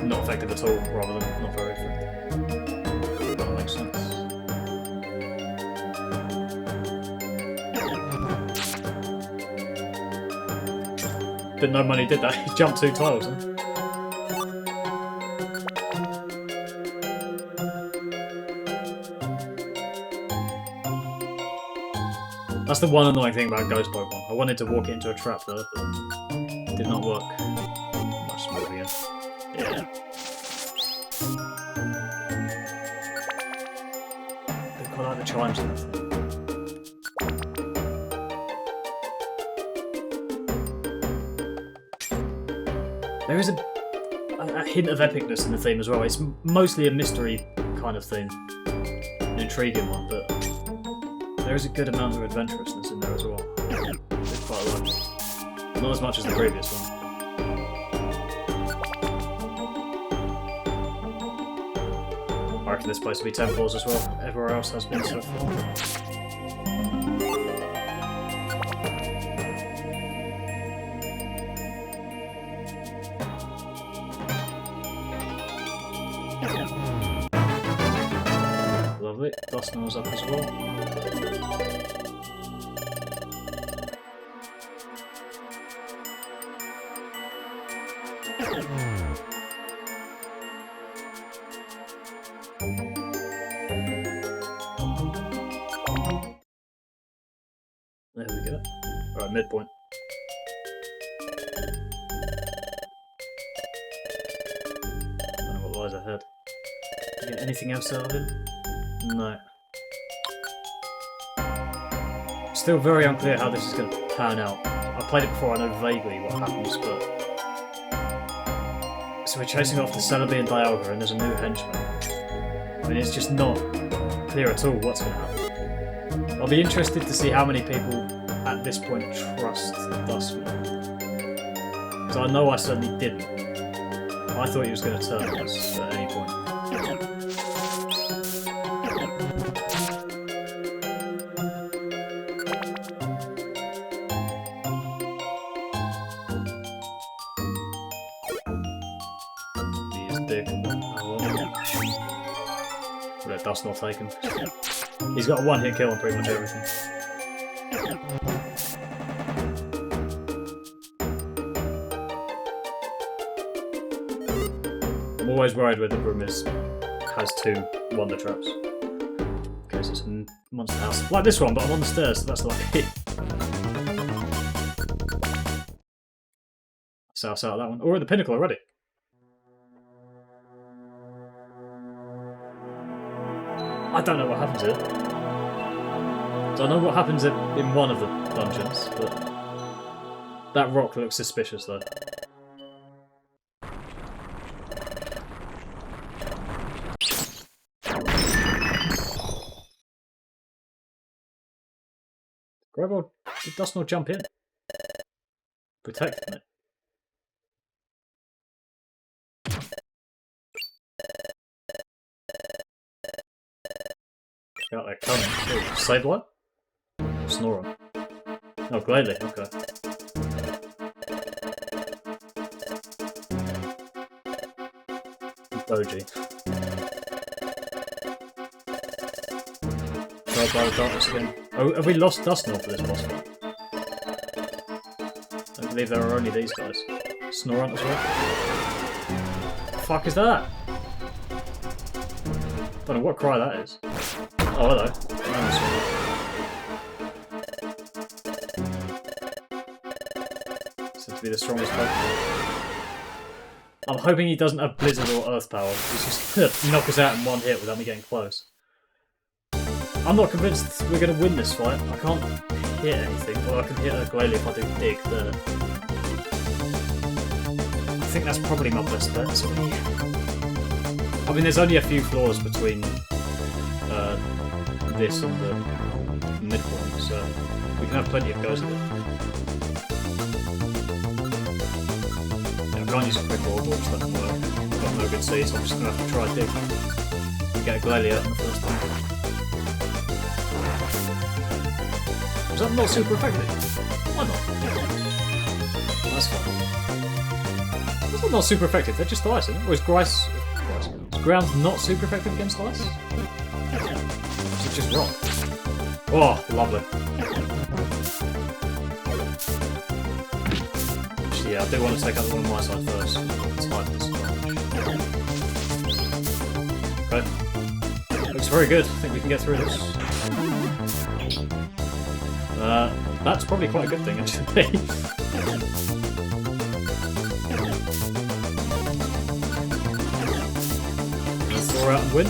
not effective at all rather than not very effective. That makes sense. Didn't know money did that. He jumped 2 tiles, huh? That's the one annoying thing about Ghost Pokemon. I wanted to walk it into a trap there, but it did not work. Much smoother again. Yeah. They quite like the chimes in that thing. There is a hint of epicness in the theme as well. It's mostly a mystery kind of theme. An intriguing one, but there is a good amount of adventurousness in there as well. It's quite a lot. Not as much as the previous one. I reckon this place will be temples as well. Everywhere else has been so far. Lovely. Dusknoir's up as well. There we go. Right, midpoint. Don't know what lies ahead. Did you get anything else out of him? No. Still very unclear how this is going to pan out. I played it before, I know vaguely what happens, but... So we're chasing off the Celebi and Dialga, and there's a new henchman. I mean, it's just not clear at all what's going to happen. I'll be interested to see how many people at this point trust the Dusknoir. Because I know I certainly didn't. I thought he was going to turn on us at any point. He is big. Oh, well. Let Dusknoir take him. He's got a one-hit kill on pretty much everything. I'm always worried when the room has 2 wonder traps. Because it's a monster house. Like this one, but I'm on the stairs, so that's lucky. So I'll sell that one. Oh, we're at the pinnacle already. I don't know what happens here. So I know what happens in one of the dungeons, but that rock looks suspicious though. Grovyle, did Dusknoir jump in? Protected me. Out there coming. Oh, Sableye? Snorer. Oh, Glalie, okay. Doji. Trial by the darkness again. Oh, have we lost Dusknoir for this boss fight? I believe there are only these guys. Snorunt as well. What the fuck is that? Don't know what cry that is. Oh, hello. Seems to be the strongest Pokemon. I'm hoping he doesn't have Blizzard or Earth Power. He's just going to knock us out in one hit without me getting close. I'm not convinced we're going to win this fight. I can't hit anything. Well, I can hit a Glalie if I do dig there. I think that's probably my best bet. So I mean, there's only a few floors between this and the midpoint, so we can have plenty of goes at it. Yeah, I can't use a quick orb, which doesn't work. I've got no good seeds, so I'm just going to have to try dig and get a Glalie out in the first time. Was that not super effective? Why not? That's fine. That's not super effective, they're just ice, isn't it? Or is ground not super effective against ice? Is it just rock? Oh, lovely. Actually, yeah, I do want to take out the one on my side first. Let's hide this. Okay. Looks very good. I think we can get through this. That's probably quite a good thing, actually. Throw out and win.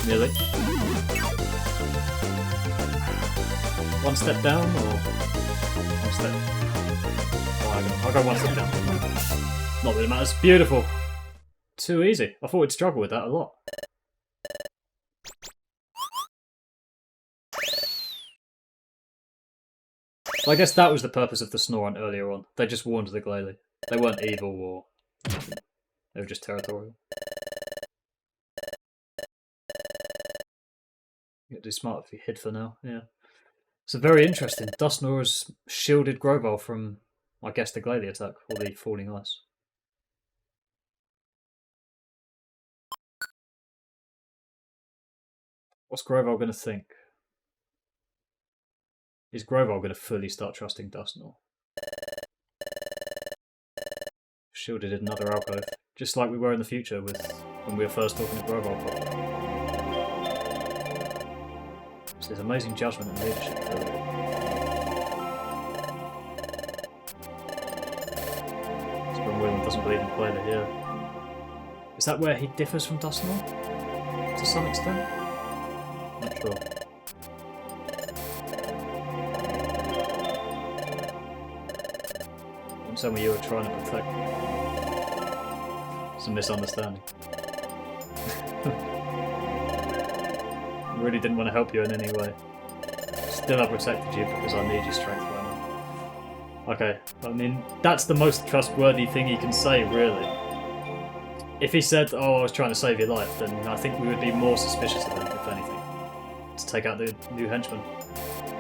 Nearly. One step down, or one step? Oh, I'll go one step down. Not that it matters. Beautiful. Too easy. I thought we'd struggle with that a lot. Well, I guess that was the purpose of the Snorunt earlier on. They just warned the Glalie. They weren't evil or anything. They were just territorial. It'd be smart if he hid for now, yeah. So very interesting. Dusknoir has shielded Grovyle from, I guess, the Glalie attack, or the falling ice. What's Grovyle going to think? Is Grovyle going to fully start trusting Dusknoir? Shielded in another alcove, just like we were in the future with when we were first talking to Grovyle properly. So there's amazing judgment and leadership. William doesn't believe in Glalie here. Is that where he differs from Dusknoir? To some extent? Not sure. I'm saying you were trying to protect. It's a misunderstanding. Really didn't want to help you in any way. Just still have protected you because I need your strength right now. Okay, I mean, that's the most trustworthy thing he can say, really. If he said, oh, I was trying to save your life, then I think we would be more suspicious of him, if anything. To take out the new henchman.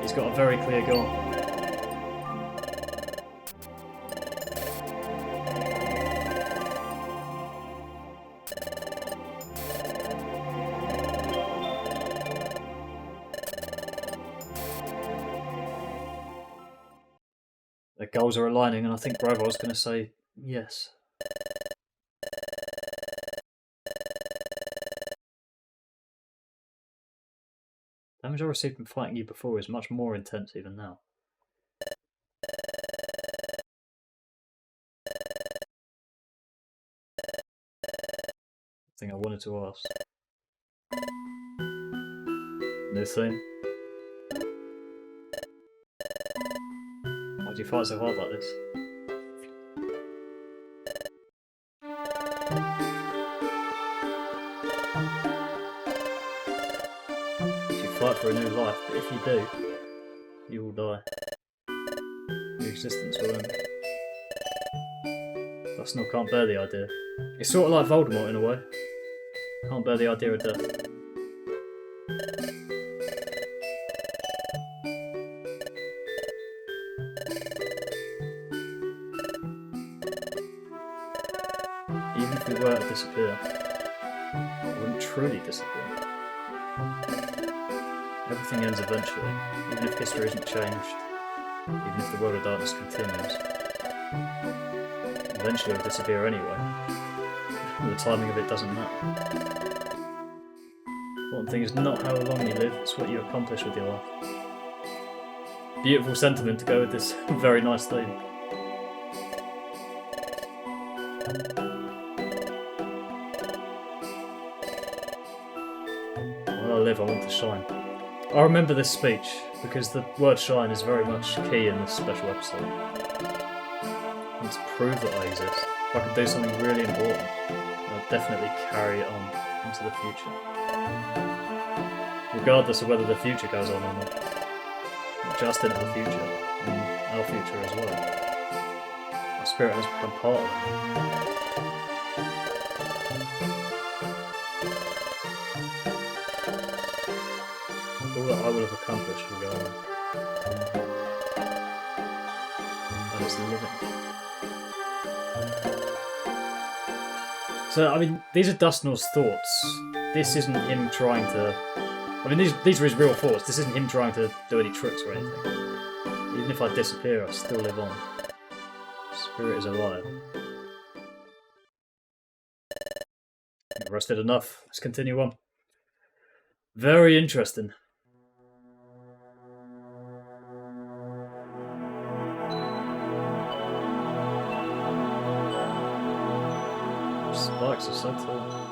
He's got a very clear goal. Their goals are aligning, and I think Grovyle's going to say yes. Damage I received from fighting you before is much more intense even now. Thing I wanted to ask. New thing. Why do you fight so hard like this? You fight for a new life, but if you do, you will die. Your existence will end. Dusknoir can't bear the idea. It's sort of like Voldemort in a way. Can't bear the idea of death. Even if we were to disappear, we wouldn't truly disappear. Everything ends eventually, even if history isn't changed, even if the world of darkness continues. Eventually it'll disappear anyway. The timing of it doesn't matter. The important thing is not how long you live, it's what you accomplish with your life. Beautiful sentiment to go with this very nice theme. While I live, I want to shine. I remember this speech, because the word shine is very much key in this special episode. I want to prove that I exist. If I can do something really important, I'll definitely carry it on into the future. Regardless of whether the future goes on or not. Not just into the future, in our future as well. My spirit has become part of it. All that I will have accomplished will go on. That is living. So, I mean, these are Dusknoir's thoughts. This isn't him trying to... I mean, these are his real thoughts. This isn't him trying to do any tricks or anything. Even if I disappear, I still live on. Spirit is alive. You've rested enough. Let's continue on. Very interesting. Spikes are so tall.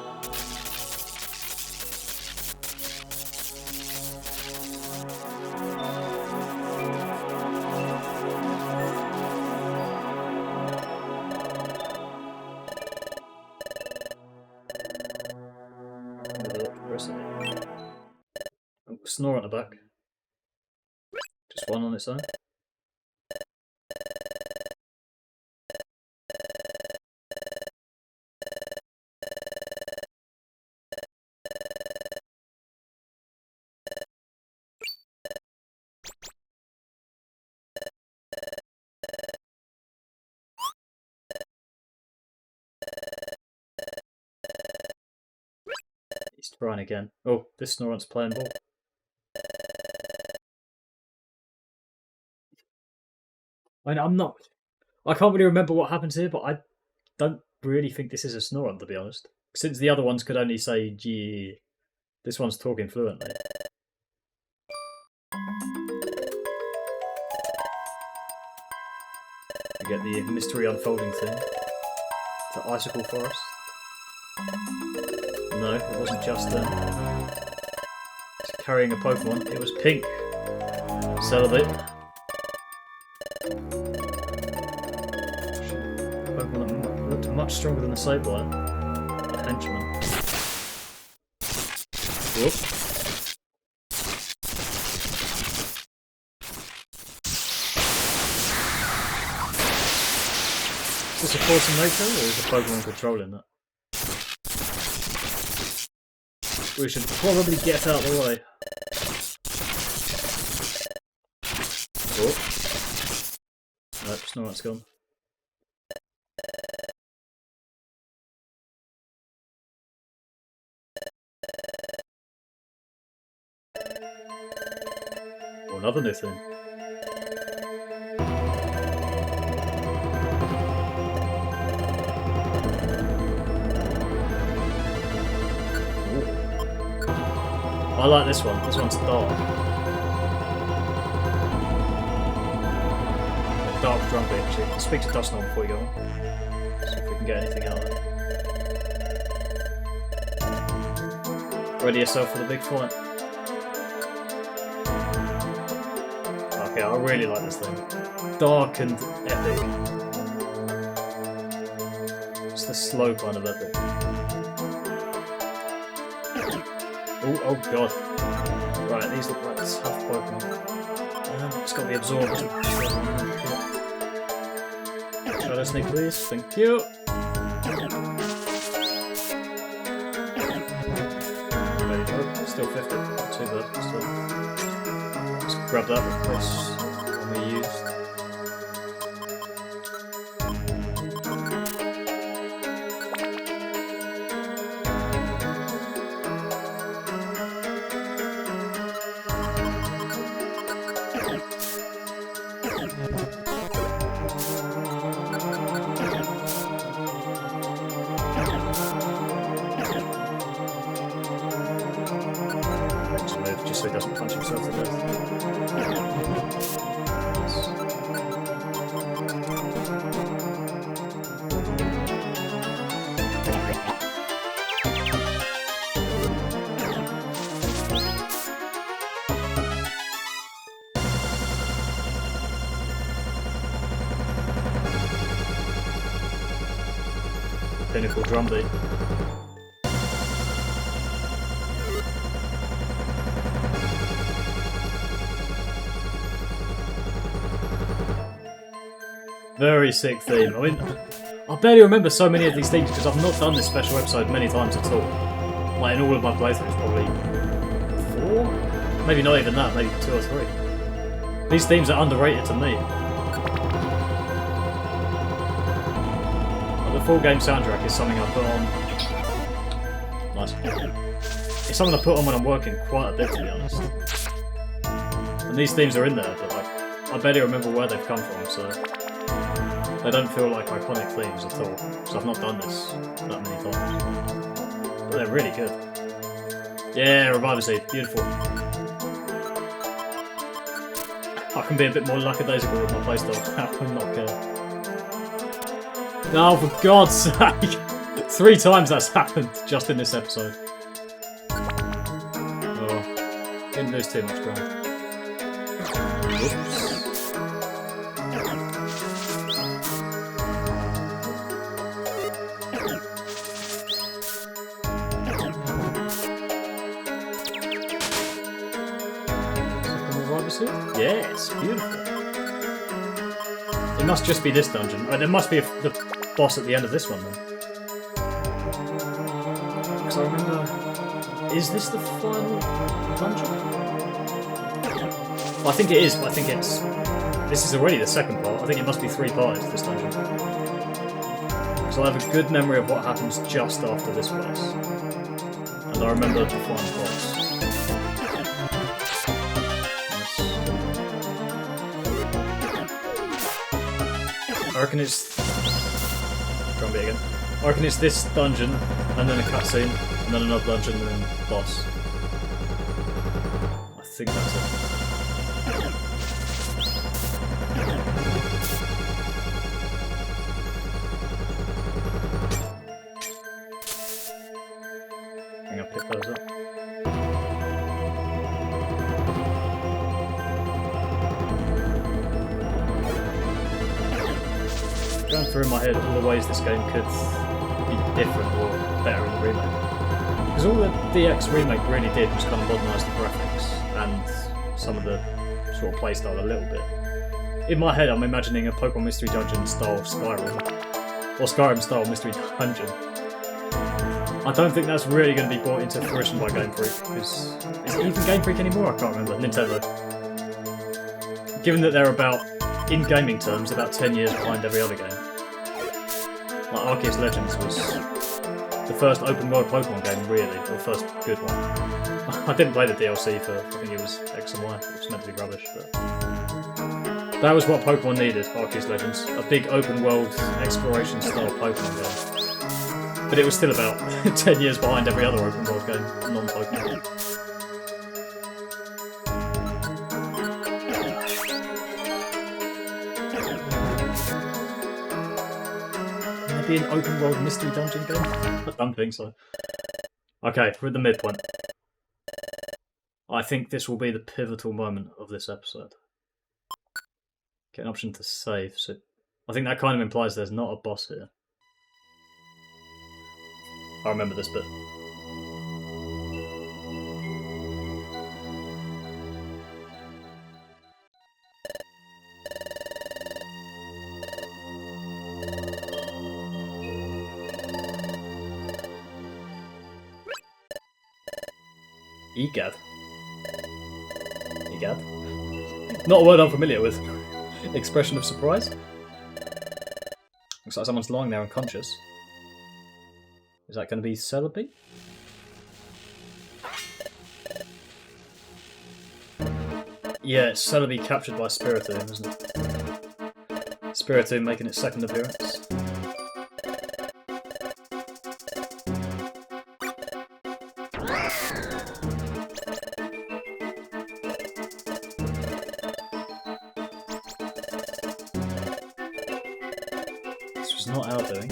Oh, snore at the back. Just one on its own. He's trying again. Oh, this Snorunt's playing ball. I'm not... I can't really remember what happens here, but I don't really think this is a Snorunt, to be honest. Since the other ones could only say G, this one's talking fluently. You get the mystery unfolding thing. The Icicle Forest. No, it wasn't just them. It's carrying a Pokemon. It was pink. Celebi. Pokemon that looked much stronger than the Sableye. The henchman. Whoop. force of nature, or is the Pokemon controlling that? We should probably get out of the way. Oh. Nope, Snorlax's gone. Oh, another new thing. I like this one. This one's dark. Dark Drumbeat, actually. I'll speak to Dusknoir before we go on. See if we can get anything out of it. Ready yourself for the big fight. Okay, I really like this thing. Dark and epic. It's the slow kind of epic. Oh god. Right, these look like tough Pokemon. It's got to be absorbed. Shadow Sneak, please. Thank you. There you go. Still 50. Not too bad. Still. Let's grab that. Replace one we used. Just so he doesn't punch himself to death. Pinnacle Drumbeat. Very sick theme. I mean, I barely remember so many of these themes because I've not done this special episode many times at all. Like in all of my playthroughs, probably 4? Maybe not even that, maybe 2 or 3. These themes are underrated to me. Like the full game soundtrack is something I put on. Nice. It's something I put on when I'm working quite a bit, to be honest. And these themes are in there, but like, I barely remember where they've come from, so they don't feel like iconic themes at all, because I've not done this that many times. But they're really good. Yeah, Reviver Seed, beautiful. I can be a bit more lackadaisical with my playstyle. I'm not care. No, for God's sake! 3 times that's happened just in this episode. Oh, didn't lose too much ground. Oops. Yes, beautiful. It must just be this dungeon. Oh, there must be the boss at the end of this one then. Because I remember... Is this the final dungeon? Well, I think it is, but I think it's... This is already the second part. I think it must be 3 parts, this dungeon. Because I have a good memory of what happens just after this place. And I remember the final boss. I reckon it's... Drumbeat again. I reckon it's this dungeon, and then a cutscene, and then another dungeon, and then boss. I think that's it. I think I'll pick those up. Going through in my head all the ways this game could be different or better in the remake. Because all the DX remake really did was kind of modernise the graphics and some of the sort of playstyle a little bit. In my head I'm imagining a Pokémon Mystery Dungeon style Skyrim. or Skyrim-style Mystery Dungeon. I don't think that's really going to be brought into fruition by Game Freak, because is it even Game Freak anymore? I can't remember. Nintendo. Given that they're about, in gaming terms, about 10 years behind every other game. Like Arceus Legends was the first open world Pokemon game, really, or the first good one. I didn't play the DLC for, I think it was X and Y, which was meant to be rubbish, but that was what Pokemon needed, Arceus Legends. A big open world exploration style Pokemon game. But it was still about 10 years behind every other open world game, non-Pokemon. Be an open world Mystery Dungeon game? I don't think so. Okay, we're at the midpoint. I think this will be the pivotal moment of this episode. Get an option to save, so I think that kind of implies there's not a boss here. I remember this bit. Egad. Egad? Not a word I'm familiar with. Expression of surprise? Looks like someone's lying there unconscious. Is that going to be Celebi? Yeah, it's Celebi captured by Spiritomb, isn't it? Spiritomb making its second appearance. Not our doing.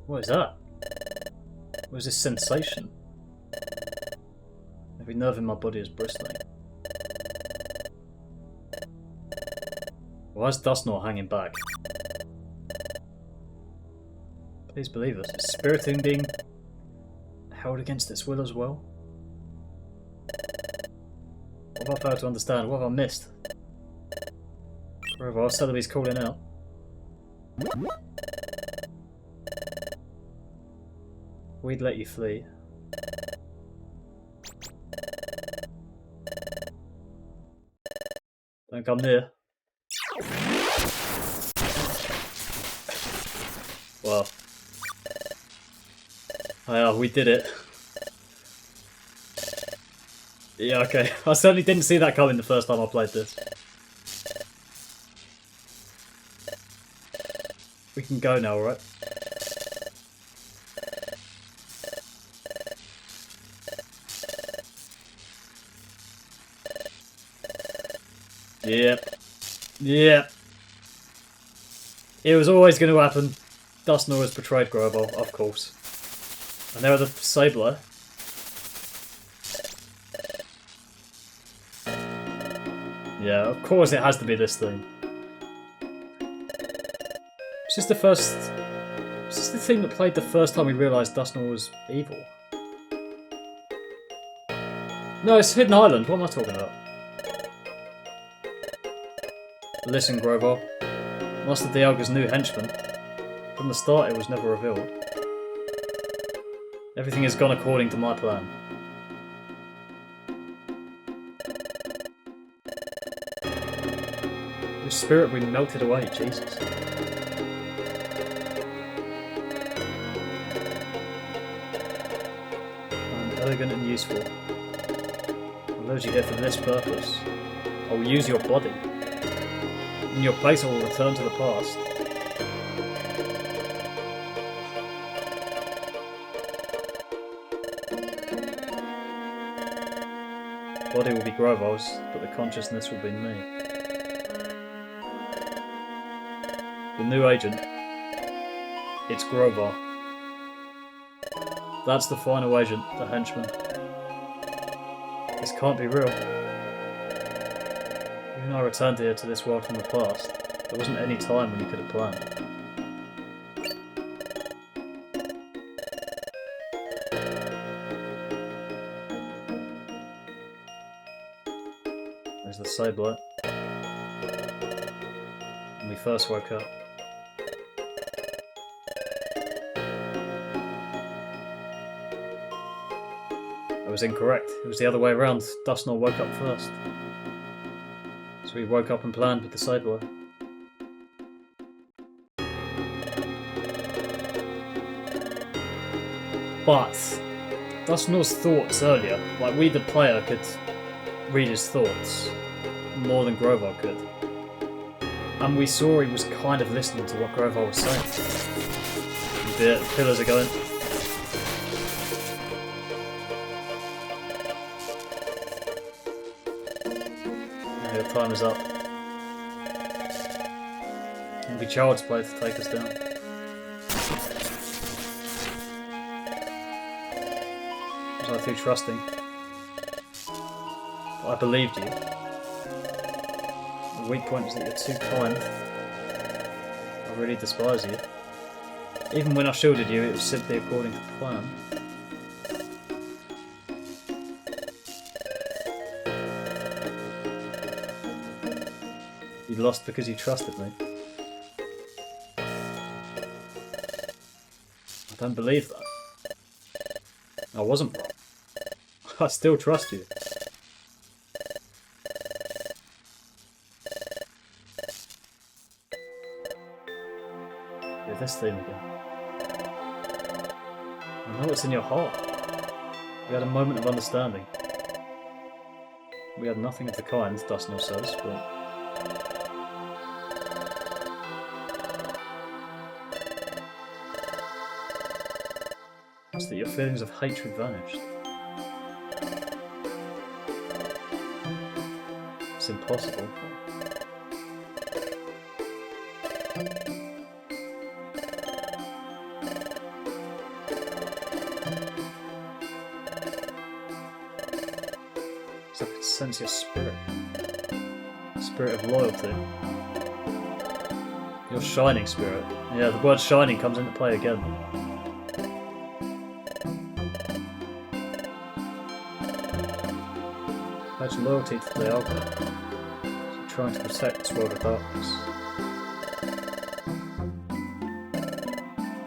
What is that? What is this sensation? Every nerve in my body is bristling. Why is Dusknoir hanging back? Please believe us. Is Spiritomb being held against its will as well? What have I failed to understand? What have I missed? Grovyle, Celebi's calling out. We'd let you flee. Don't come near. Well. Oh yeah, we did it. Yeah, okay. I certainly didn't see that coming the first time I played this. We can go now, right? Yep. Yep. It was always going to happen. Dusknoir has betrayed Grovyle, of course. And there are the Sableye. Yeah, of course it has to be this thing. Is this the first... Is this the thing that played the first time we realised Dusknoir was evil? No, it's Hidden Island. What am I talking about? Listen, Grovyle. Master Dialga's new henchman. From the start it was never revealed. Everything has gone according to my plan. Your spirit will be melted away, Jesus. I'm elegant and useful. I'll load you here for this purpose. I will use your body. In your place I will return to the past. The body will be Grovyle's, but the consciousness will be me. The new agent. It's Grovyle. That's the final agent, the henchman. This can't be real. Even I returned here to this world from the past. There wasn't any time when you could have planned. There's the Sableye. When we first woke up. I was incorrect. It was the other way around. Dusknoir woke up first. So we woke up and planned with the Sableye. But Dusknoir's thoughts earlier, like we the player could read his thoughts more than Grovyle could. And we saw he was kind of listening to what Grovyle was saying. The pillars are going. Okay, the timer's up. It'll be child's play to take us down. Was I too trusting? But I believed you. The weak point is that you're too kind. I really despise you. Even when I shielded you, it was simply according to plan. You lost because you trusted me. I don't believe that. I wasn't wrong. I still trust you. Yeah, this theme again. I know it's in your heart. We had a moment of understanding. We had nothing of the kind, Dusknoir says, but... it's that your feelings of hatred vanished. It's impossible. It's like I could sense your spirit. Spirit of loyalty. Your shining spirit. Yeah, the word shining comes into play again. Pledge loyalty to Dialga. Trying to protect this world of darkness.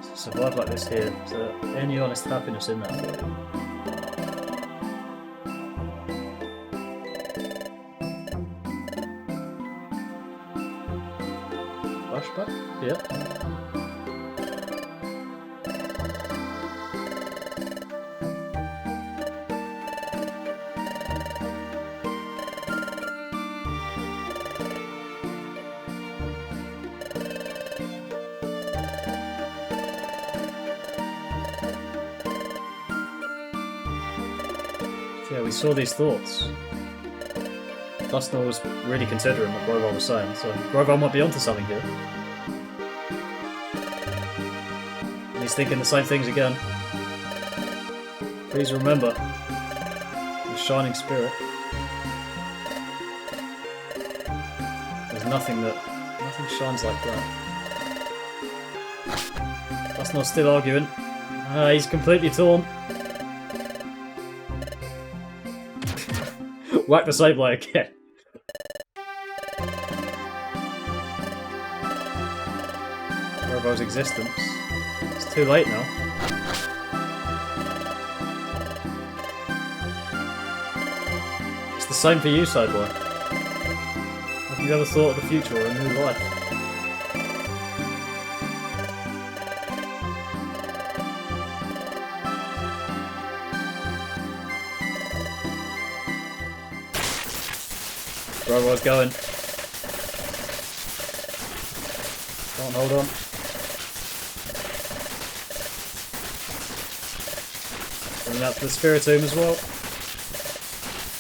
To survive like this here, is there any honest happiness in that for you? Flashback? Yeah. Yeah, we saw these thoughts. Dusknoir was really considering what Grovyle was saying, so Grovyle might be onto something here. And he's thinking the same things again. Please remember, your shining spirit. There's nothing shines like that. Dusknoir's still arguing. He's completely torn. Whack the Sableye again. Grovyle's existence. It's too late now. It's the same for you, Sableye. Have you ever thought of the future or a new life? Grovyle's going. Can't hold on. Coming out to the Spiritomb as well.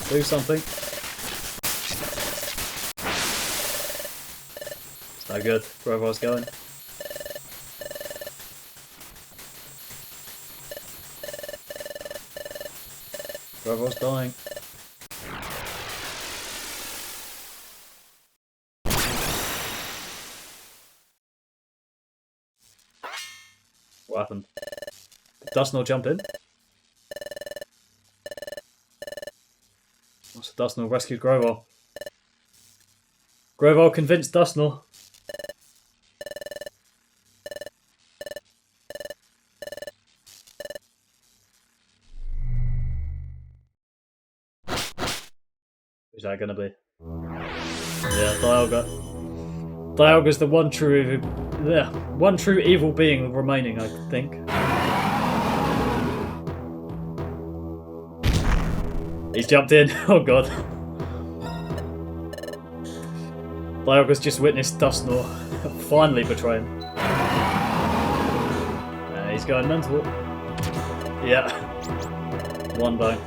Do something. It's no good. Grovyle's going. Grovyle's dying. What happened? Did Dusknoir jump in? So Dusknoir rescued Grovyle. Grovyle convinced Dusknoir. Who's that going to be? Yeah, Dialga. Dialga's the one true evil being remaining, I think. He's jumped in. Oh god. Dialga's just witnessed Dusknoir finally betray him. He's going mental. Yeah. One bone.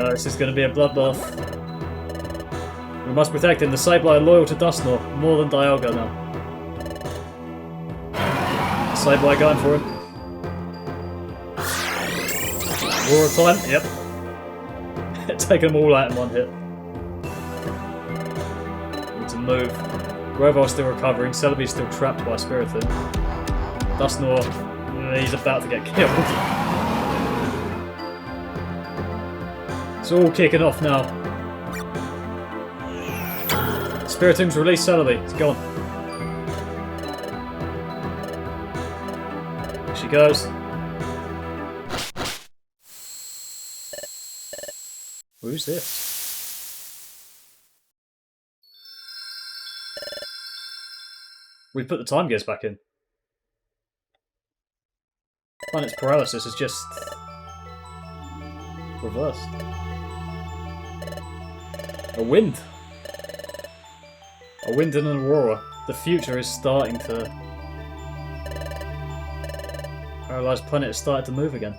This is going to be a bloodbath. We must protect him. The Sableye are loyal to Dusknoir more than Dialga now. Sableye going for him. Roar of time. Yep. Taking them all out in one hit. Need to move. Grovyle's still recovering. Celebi's still trapped by Spiritomb. Dusknoir, he's about to get killed. It's all kicking off now. Spiritomb's released Celebi. It's gone. Here she goes. Who's this? We put the time gears back in. Planet's paralysis is just reversed. A wind. A wind and an aurora. The future is starting to... Paralysed planet has started to move again.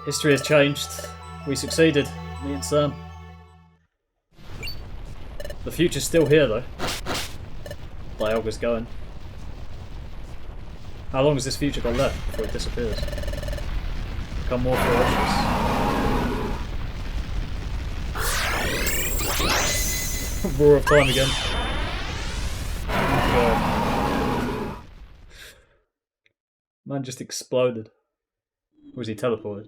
History has changed. We succeeded. Me and Sam. The future's still here though. Dialga's going. How long has this future got left before it disappears? Become more ferocious. Roar of time again. Oh god. Man just exploded. Or was he teleported?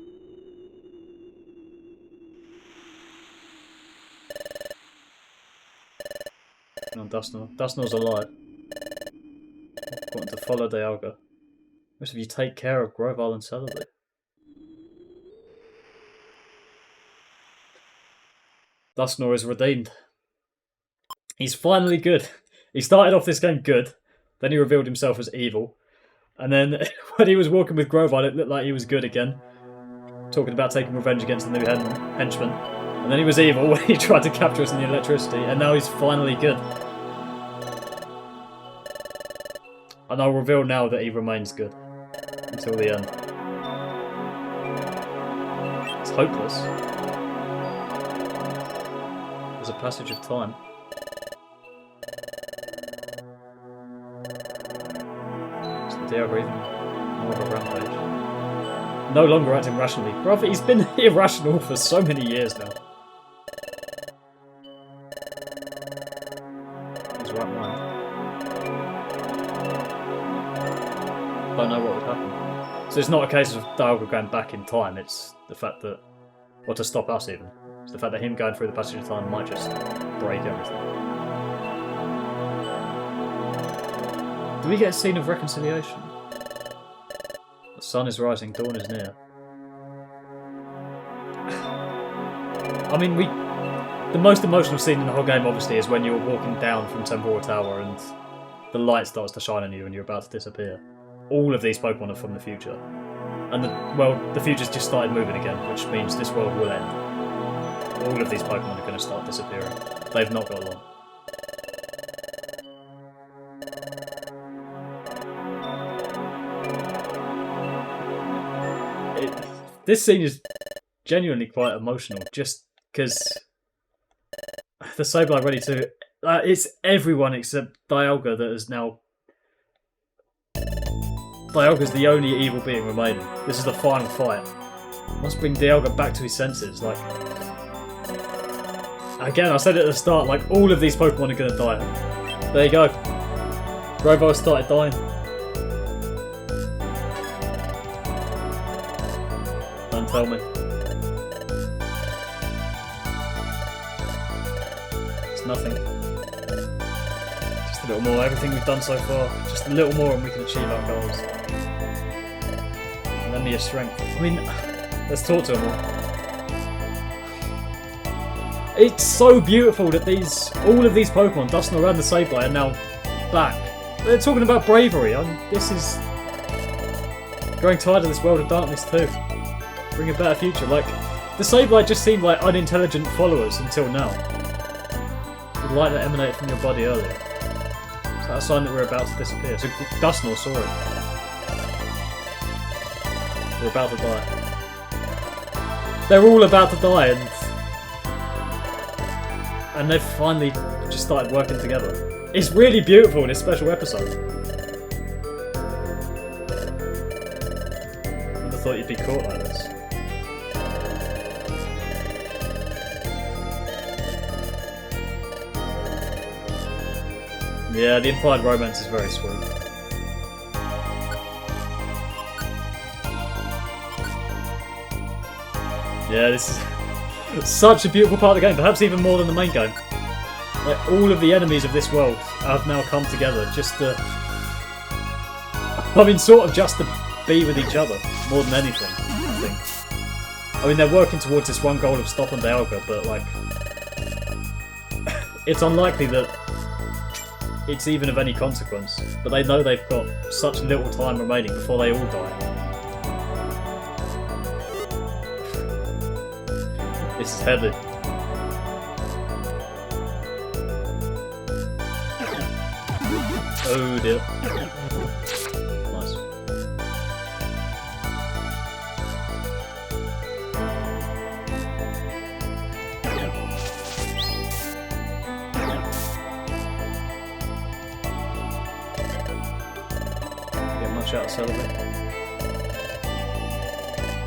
No, Dusknoir. Dusknoir's alive. Important to follow Dialga. Most of you take care of Grovyle and Celebi. Dusknoir is redeemed. He's finally good. He started off this game good, then he revealed himself as evil, and then when he was walking with Grovyle it looked like he was good again, talking about taking revenge against the new henchman, and then he was evil when he tried to capture us in the electricity, and now he's finally good. And I'll reveal now that he remains good until the end. It's hopeless. There's a passage of time. Dialga even more of a rampage. No longer acting rationally. Brother, he's been irrational for so many years now. His right mind. Don't know what would happen. So it's not a case of Dialga going back in time, it's the fact that... or to stop us even. It's the fact that him going through the passage of time might just break everything. Do we get a scene of reconciliation? The sun is rising, dawn is near. I mean, the most emotional scene in the whole game, obviously, is when you're walking down from Temporal Tower and the light starts to shine on you and you're about to disappear. All of these Pokemon are from the future. And, the future's just started moving again, which means this world will end. All of these Pokemon are going to start disappearing. They've not got long. This scene is genuinely quite emotional, just because the Sableye ready to... it's everyone except Dialga that is now... Dialga's the only evil being remaining. This is the final fight. Must bring Dialga back to his senses, like... Again, I said it at the start, like, all of these Pokemon are going to die. There you go. Grovyle started dying. Don't tell me. It's nothing. Just a little more. Everything we've done so far. Just a little more and we can achieve our goals. Lend me your strength. I mean, let's talk to them all. It's so beautiful that all of these Pokemon, Dusknoir and the Sableye, are now back. They're talking about bravery. This is growing tired of this world of darkness too. Bring a better future. Like, the Sableye just seemed like unintelligent followers until now. The light that emanated from your body earlier. Is that a sign that we're about to disappear? So Dusknoir saw it. We're about to die. They're all about to die, and they've finally just started working together. It's really beautiful in this special episode. Never thought you'd be caught like this. Yeah, the implied romance is very sweet. Yeah, this is such a beautiful part of the game, perhaps even more than the main game. Like, all of the enemies of this world have now come together just to... I mean, sort of just to be with each other, more than anything, I think. I mean, they're working towards this one goal of stopping Dialga, but, like... it's unlikely that it's even of any consequence. But they know they've got such little time remaining before they all die. This is heavy. Oh dear. Nice. Get much out of Celebi.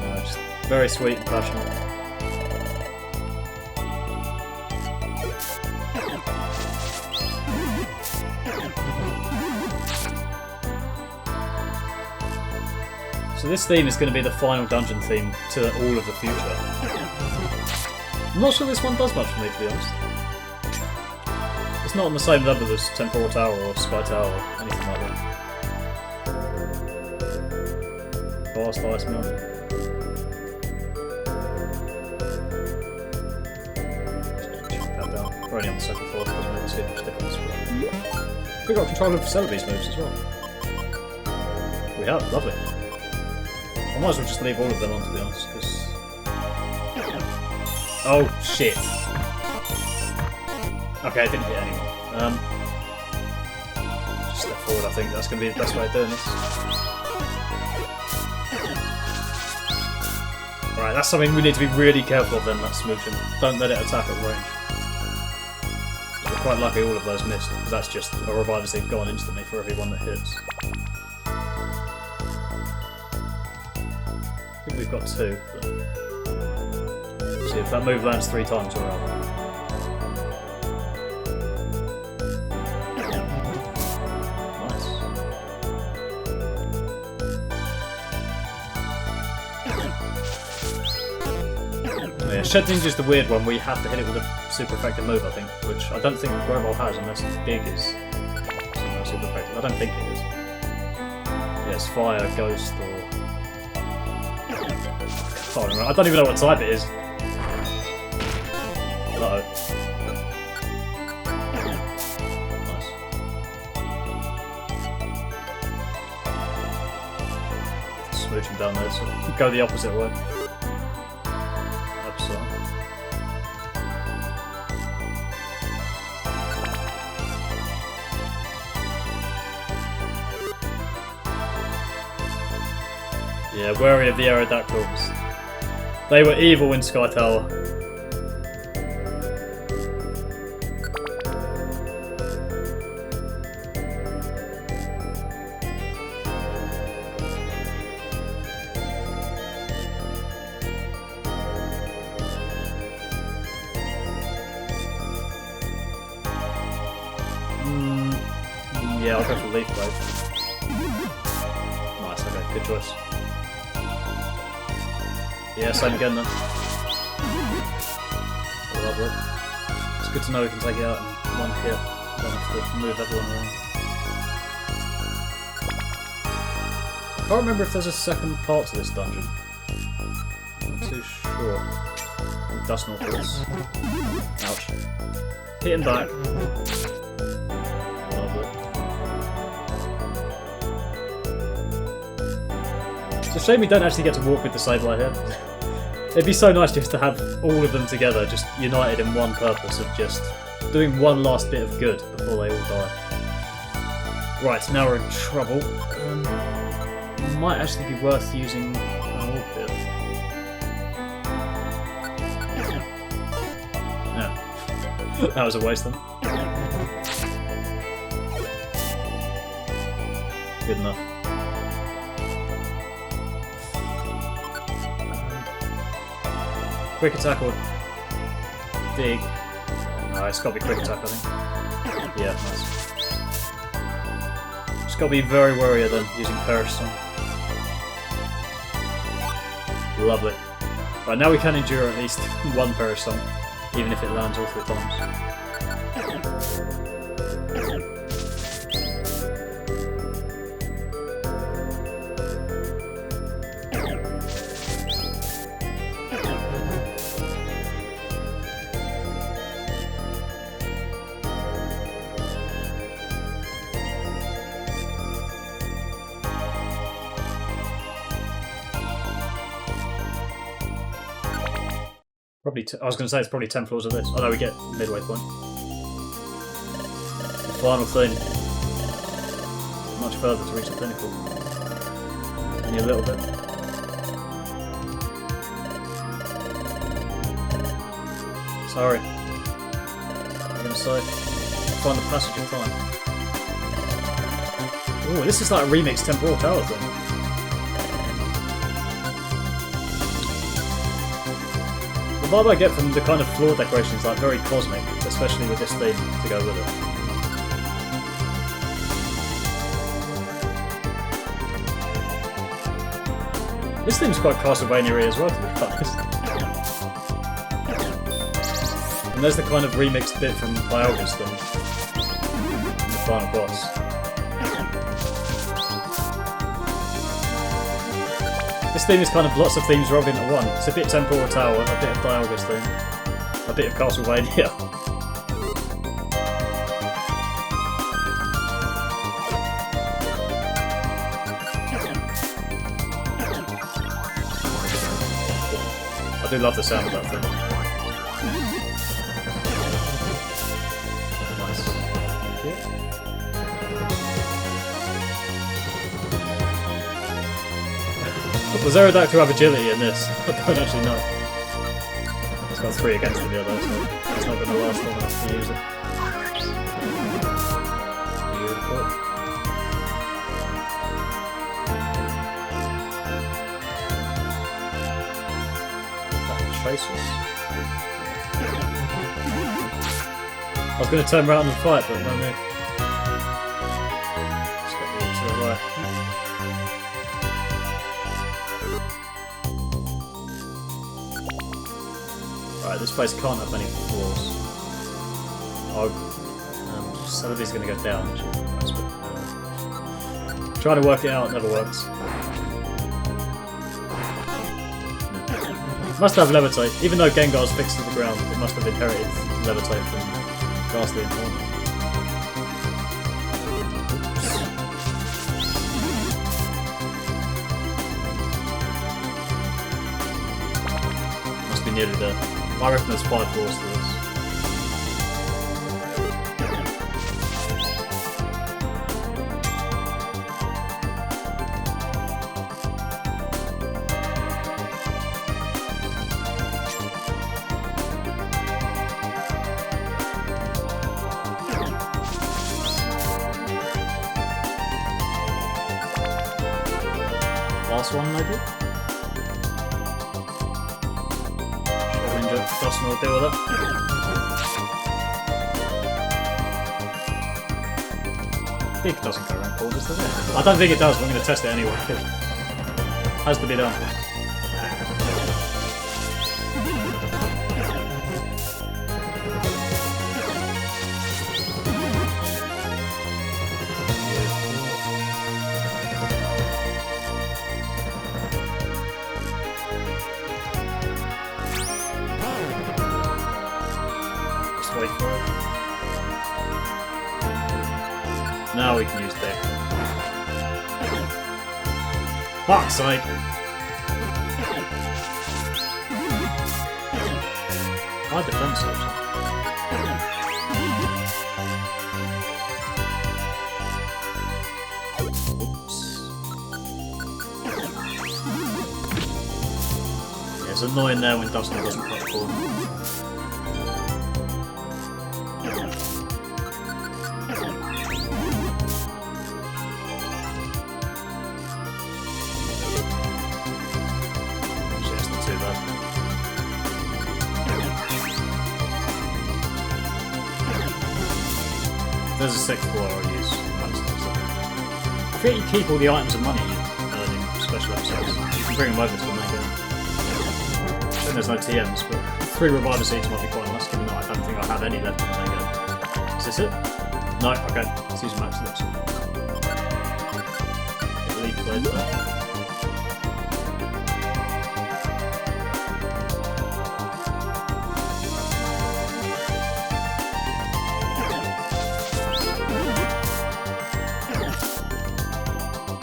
No, just very sweet and passionate. So this theme is going to be the final dungeon theme to all of the future. I'm not sure this one does much for me, to be honest. It's not on the same level as Temporal Tower or Sky Tower or anything like that. Vast Ice Mountain. Check that down. We're only on the second floor, doesn't make a difference. We've got control of Celebi's moves as well. We have, lovely. I might as well just leave all of them on, to be honest, because... Oh, shit. Okay, I didn't hit anyone. Just step forward, I think. That's going to be the best way of doing this. Alright, that's something we need to be really careful of then, that smooching. Don't let it attack at range. We're quite lucky all of those missed, because that's just a revive as they've gone instantly for every one that hits. I think we've got two, but... See, if that move lands 3 times, we're out. Nice. Oh yeah, Shed Ninja's the weird one where you have to hit it with a super effective move, I think, which I don't think Grovyle has unless Big is somehow super effective. I don't think it is. Yeah, it's Fire, Ghost, or... I don't even know what type it is. Uh-oh. Nice. Smooch him down there, so go the opposite way. Absolutely. Yeah, wary of the Aerodactyls. They were evil in Sky Tower. Yeah, I'll go for Leaf Blade. Nice, okay, good choice. Yeah, same again then. Lovely. It's good to know we can take it out in one hit. Don't have to move everyone around. I can't remember if there's a second part to this dungeon. I'm not too sure. Dusknoir force. Ouch. Hit him back. Lovely. It's a shame we don't actually get to walk with the Sableye here. It'd be so nice just to have all of them together, just united in one purpose of just doing one last bit of good before they all die. Right, now we're in trouble. It might actually be worth using an orb here. Yeah. That was a waste then. Good enough. Quick attack or dig? No, it's got to be quick attack, I think. Yeah, nice. Just got to be very wary then, using Perish Song. Lovely. Right, now we can endure at least one Perish Song, even if it lands all 3 times. Probably, I was going to say it's probably 10 floors of this. Oh no, we get midway point. The final thing. Much further to reach the pinnacle. Only a little bit. Sorry. I'm going to say, find the passage of time. Ooh, this is like a remixed Temporal Tower thing. The vibe I get from the kind of floor decoration is like very cosmic, especially with this theme to go with it. This theme's quite Castlevania-y as well, to be honest. And there's the kind of remixed bit from Dialga's theme in the final boss. This theme is kind of lots of themes rolled into one. It's a bit Temporal Tower, a bit of Dialga's theme, a bit of Castlevania. I do love the sound of that thing. Nice. Yeah. Does Aerodactyl have agility in this? I don't actually know. It's got 3 against the other, so it's not going to last long enough to use it. Beautiful. Chasers. I was going to turn around and fight, but no move. Just got me to the right. Right, this place can't have many floors. Oh, Celebi's going to go down. Trying to work it out never works. Must have levitate. Even though Gengar's fixed to the ground, it must have inherited levitate from Ghastly Informant. Must be nearly there. I reckon there's 5 floors to this. Last one, maybe? Dusknoir will deal with that. Big doesn't go around corners, does it? I don't think it does, but I'm going to test it anyway. Has to be done. halfway through. Now we can use deck. Fuck's sake! High defense option. It's annoying there when Dusknoir doesn't cut the corner. Actually, that's not too bad. If there's a sixth floor, I'll use most of them. I think you keep all the items and money you earn in special episodes. You can bring them over to the main game. There's no TMs, but 3 reviver seeds might be quite nice, given that I don't think I have any left in the main game. Is this it? No, okay. Let's use max looks. Lead played that.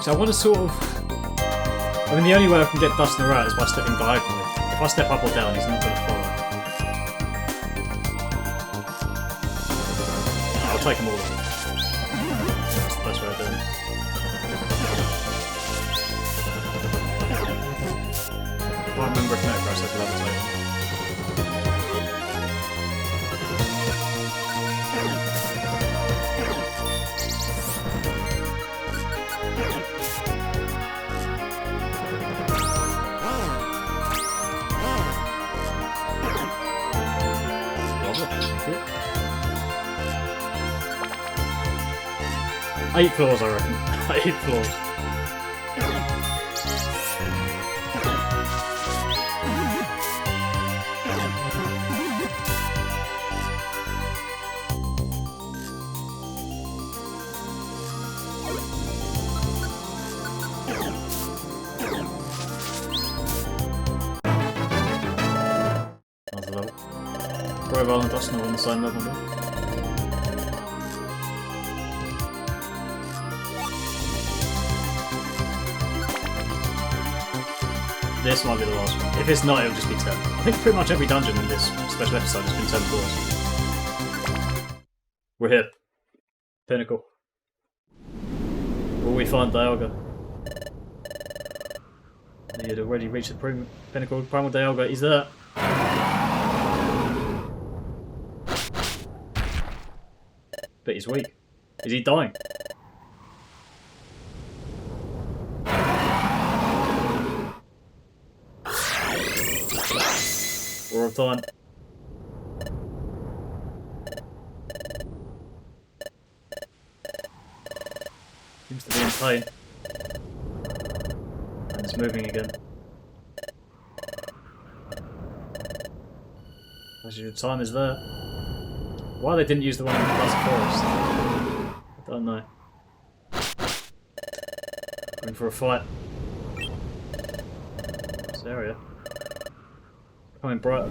So I want to sort of... I mean, the only way I can get Dusknoir out is by stepping diagonally. If I step up or down, he's not going to follow. I'll take them all. That's the best way of doing it. If I remember if Necro said levitate. Eight floors, I reckon. 8 floors. Another level. Grovyle and Dusknoir on the same level now. This might be the last one. If it's not, it'll just be 10. I think pretty much every dungeon in this special episode has been 10 floors. We're here. Pinnacle. Will we find Dialga? He had already reached the pinnacle. Primal Dialga, he's there. But he's weak. Is he dying? We're on time. Seems to be in pain. And it's moving again. Actually, the time is there. Why they didn't use the one in the Dusk Forest? I don't know. Going for a fight. This area. Becoming brighter.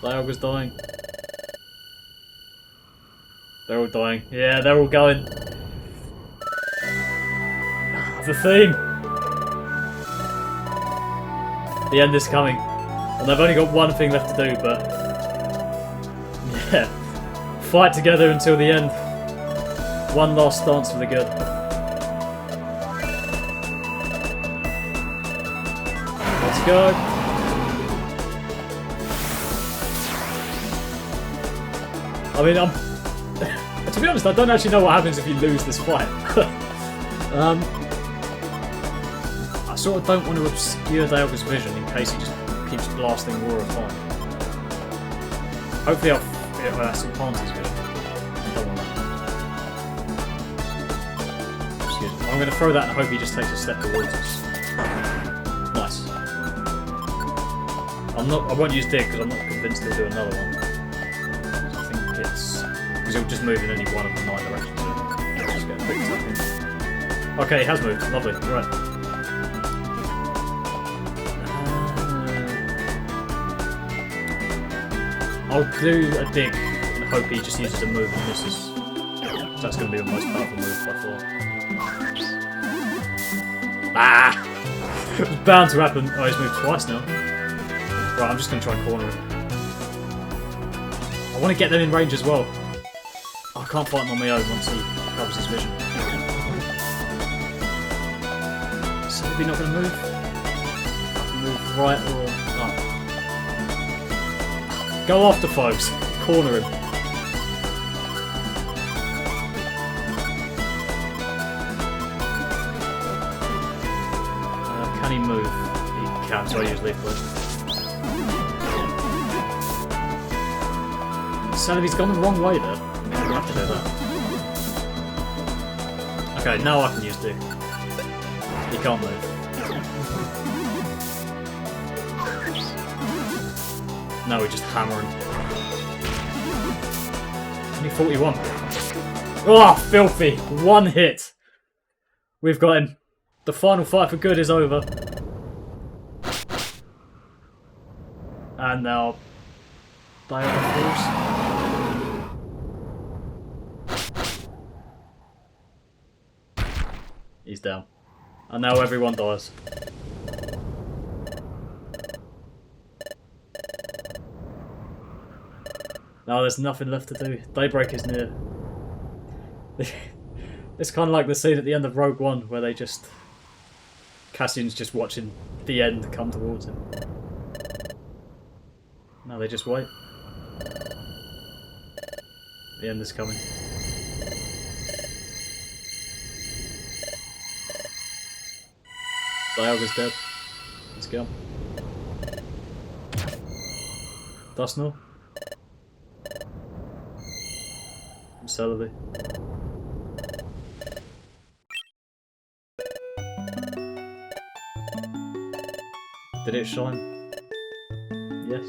Dialga's dying. They're all dying. Yeah, they're all going. The theme! The end is coming. And they've only got one thing left to do, but... yeah. Fight together until the end. One last dance for the good. Let's go. I mean, to be honest, I don't actually know what happens if you lose this fight. I sort of don't want to obscure Dialga's vision in case he just keeps blasting Roar of Time. Hopefully I'll supplant his vision. I don't want that. Excuse me. I'm going to throw that and hope he just takes a step towards us. Nice. I won't use Dig because I'm not convinced he'll do another one. I think it's... because he'll just move in only one of the 9 directions. So just get a quick tap in. Okay, he has moved. Lovely. Right. I'll do a dig and hope he just uses a move and misses. That's going to be the most powerful move by far. Ah! It was bound to happen. Oh, he's moved twice now. Right, I'm just going to try and corner him. I want to get them in range as well. Oh, I can't fight him on my own once he covers his vision. Celebi not going to move? I can move right or up. Go after folks. Corner him. Can he move? He can, so I use Leaf Blade. Celebi's gone the wrong way there. I'm going to have to do that. Okay, now I can use Dig. He can't move. Now we just hammer him. Only 41. Oh, filthy! One hit! We've got him. The final fight for good is over. And now... Dialga falls. He's down. And now everyone dies. Now there's nothing left to do. Daybreak is near. It's kind of like the scene at the end of Rogue One where they just... Cassian's just watching the end come towards him. Now they just wait. The end is coming. Dialga's dead. Let's go. Dusknoir. Celebi. Did it shine? Yes.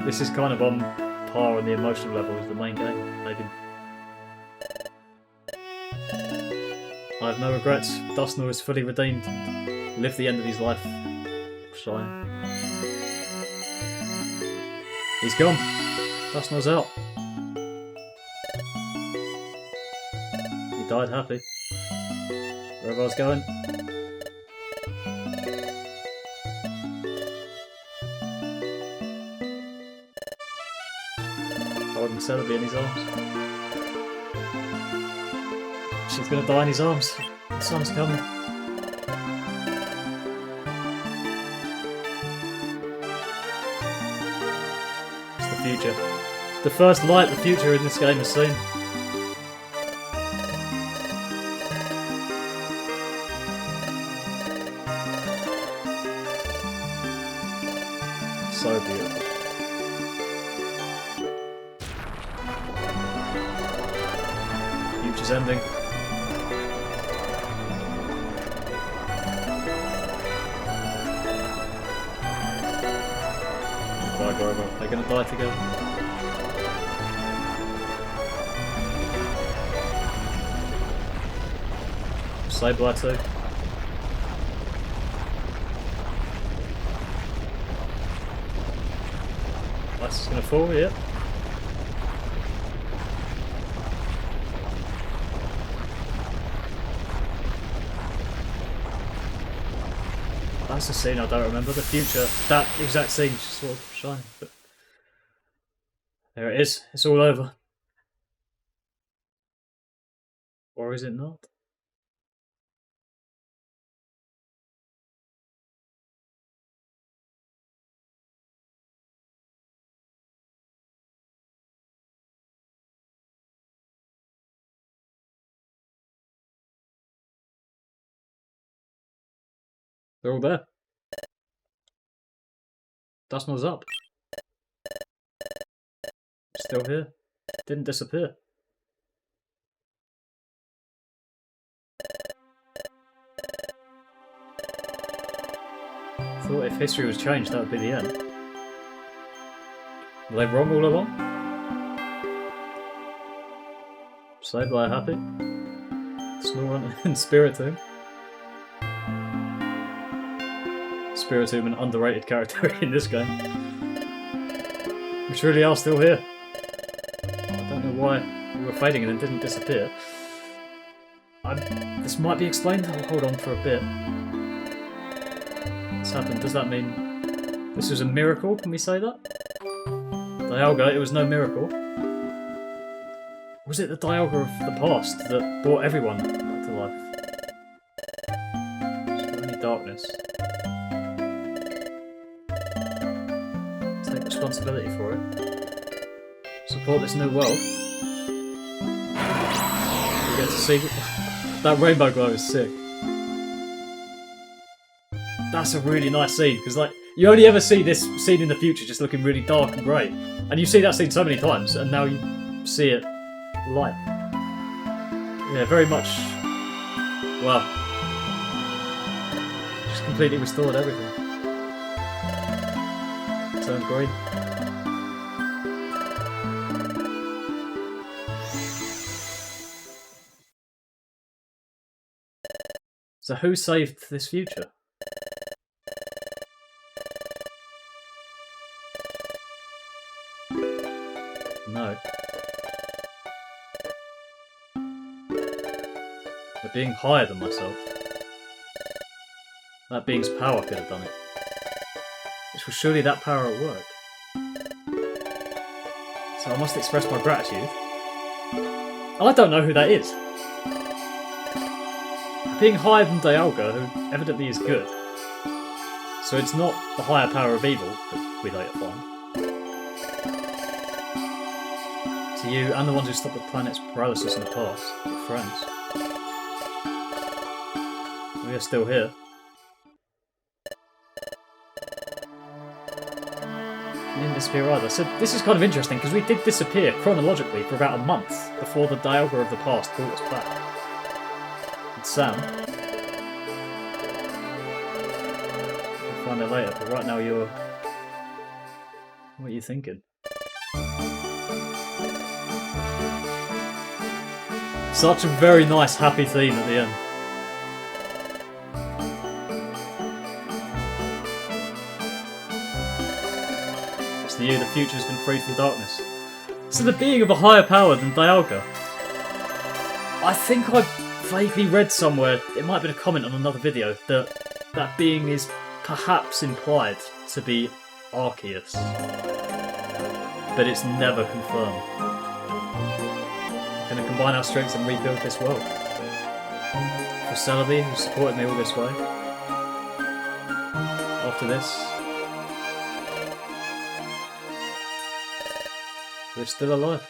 This is kind of on par on the emotional level as the main game, maybe. I have no regrets. Dusknoir is fully redeemed. Lived the end of his life. Shine. He's gone. Dusknoir's out. He died happy. Wherever I was going. Holding Celebi in his arms. She's gonna die in his arms. The sun's coming. It's the future. The first light the future in this game has seen. So beautiful. Future's ending. Grovyle. They're gonna die together. Sableye too. That's gonna fall, yep. That's a scene I don't remember. The future, that exact scene just sort of shining. But there it is. It's all over. Or is it not? They're all there. Dusknoir's up. Still here. Didn't disappear. Thought if history was changed, that would be the end. Were they wrong all along? Sableye happy? Snorunt and Spiritomb. Spiritomb, an underrated character in this game. We truly are still here. I don't know why we were fading and then didn't disappear. This might be explained. I'll hold on for a bit. What's happened? Does that mean this was a miracle? Can we say that? Dialga, it was no miracle. Was it the Dialga of the past that brought everyone back to life? Is there any darkness? Take responsibility for it. Support this new world. We get to see that rainbow glow is sick. That's a really nice scene because, like, you only ever see this scene in the future just looking really dark and grey, and you see that scene so many times, and now you see it light. Yeah, very much. Wow. Just completely restored everything. Turned green. So who saved this future? No. A being higher than myself. That being's power could have done it. Which was surely that power at work. So I must express my gratitude. I don't know who that is. A being higher than Dialga, who evidently is good. So it's not the higher power of evil that we later find. To you and the ones who stopped the planet's paralysis in the past, your friends. We are still here. We didn't disappear either. So this is kind of interesting because we did disappear chronologically for about a month before the Dialga of the past brought us back. And Sam. We'll find out later, but right now you're... What are you thinking? Such a very nice happy theme at the end. To you, the future has been freed from darkness. So the being of a higher power than Dialga. I think I vaguely read somewhere, it might have been a comment on another video, that that being is perhaps implied to be Arceus. But it's never confirmed. We're going to combine our strengths and rebuild this world. For Celebi, who supported me all this way. After this, we're still alive.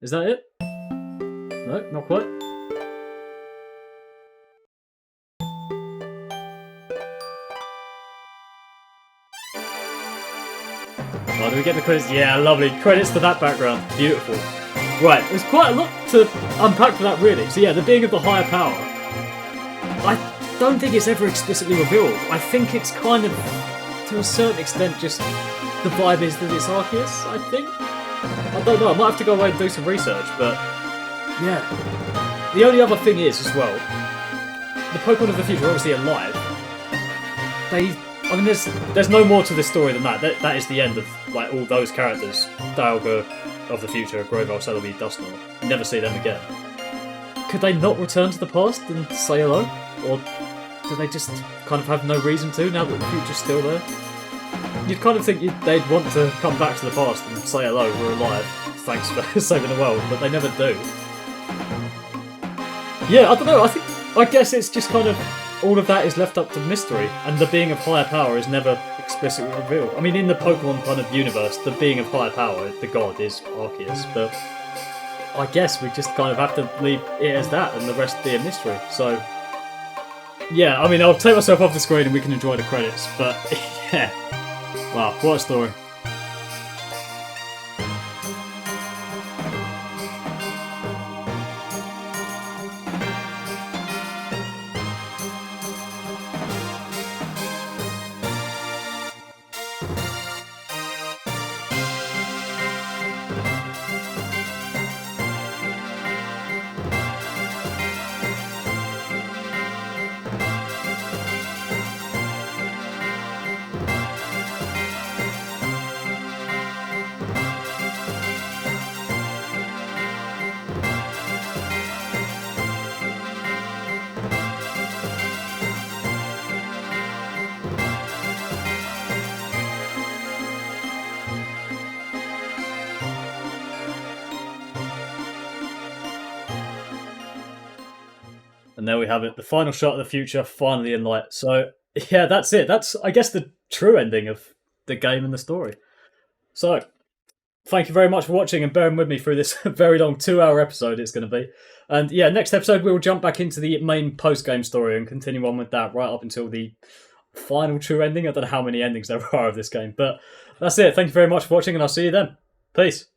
Is that it? No, not quite. Oh, do we get the credits? Yeah, lovely. Credits to that background. Beautiful. Right, there's quite a lot to unpack for that, really. So yeah, the being of the higher power. I don't think it's ever explicitly revealed. I think it's kind of, to a certain extent, just the vibe is that it's Arceus, I think. I don't know, I might have to go away and do some research, but yeah. The only other thing is, as well, the Pokemon of the future are obviously alive. I mean, there's no more to this story than that. That is the end of, like, all those characters. Dialga of the future, Grovyle, Celebi, Dusknoir. Never see them again. Could they not return to the past and say hello? Or do they just kind of have no reason to, now that the future's still there? You'd kind of think they'd want to come back to the past and say hello, we're alive, thanks for saving the world, but they never do. Yeah, I don't know, I guess it's just kind of, all of that is left up to mystery, and the being of higher power is never explicitly revealed. I mean, in the Pokemon kind of universe, the being of higher power, the god, is Arceus, but I guess we just kind of have to leave it as that, and the rest be a mystery, so... Yeah, I mean, I'll take myself off the screen and we can enjoy the credits, but yeah. Wow, what a story. And there we have it. The final shot of the future, finally in light. So, yeah, that's it. That's, I guess, the true ending of the game and the story. So, thank you very much for watching and bearing with me through this very long 2-hour episode it's going to be. And yeah, next episode we'll jump back into the main post-game story and continue on with that right up until the final true ending. I don't know how many endings there are of this game, but that's it. Thank you very much for watching and I'll see you then. Peace.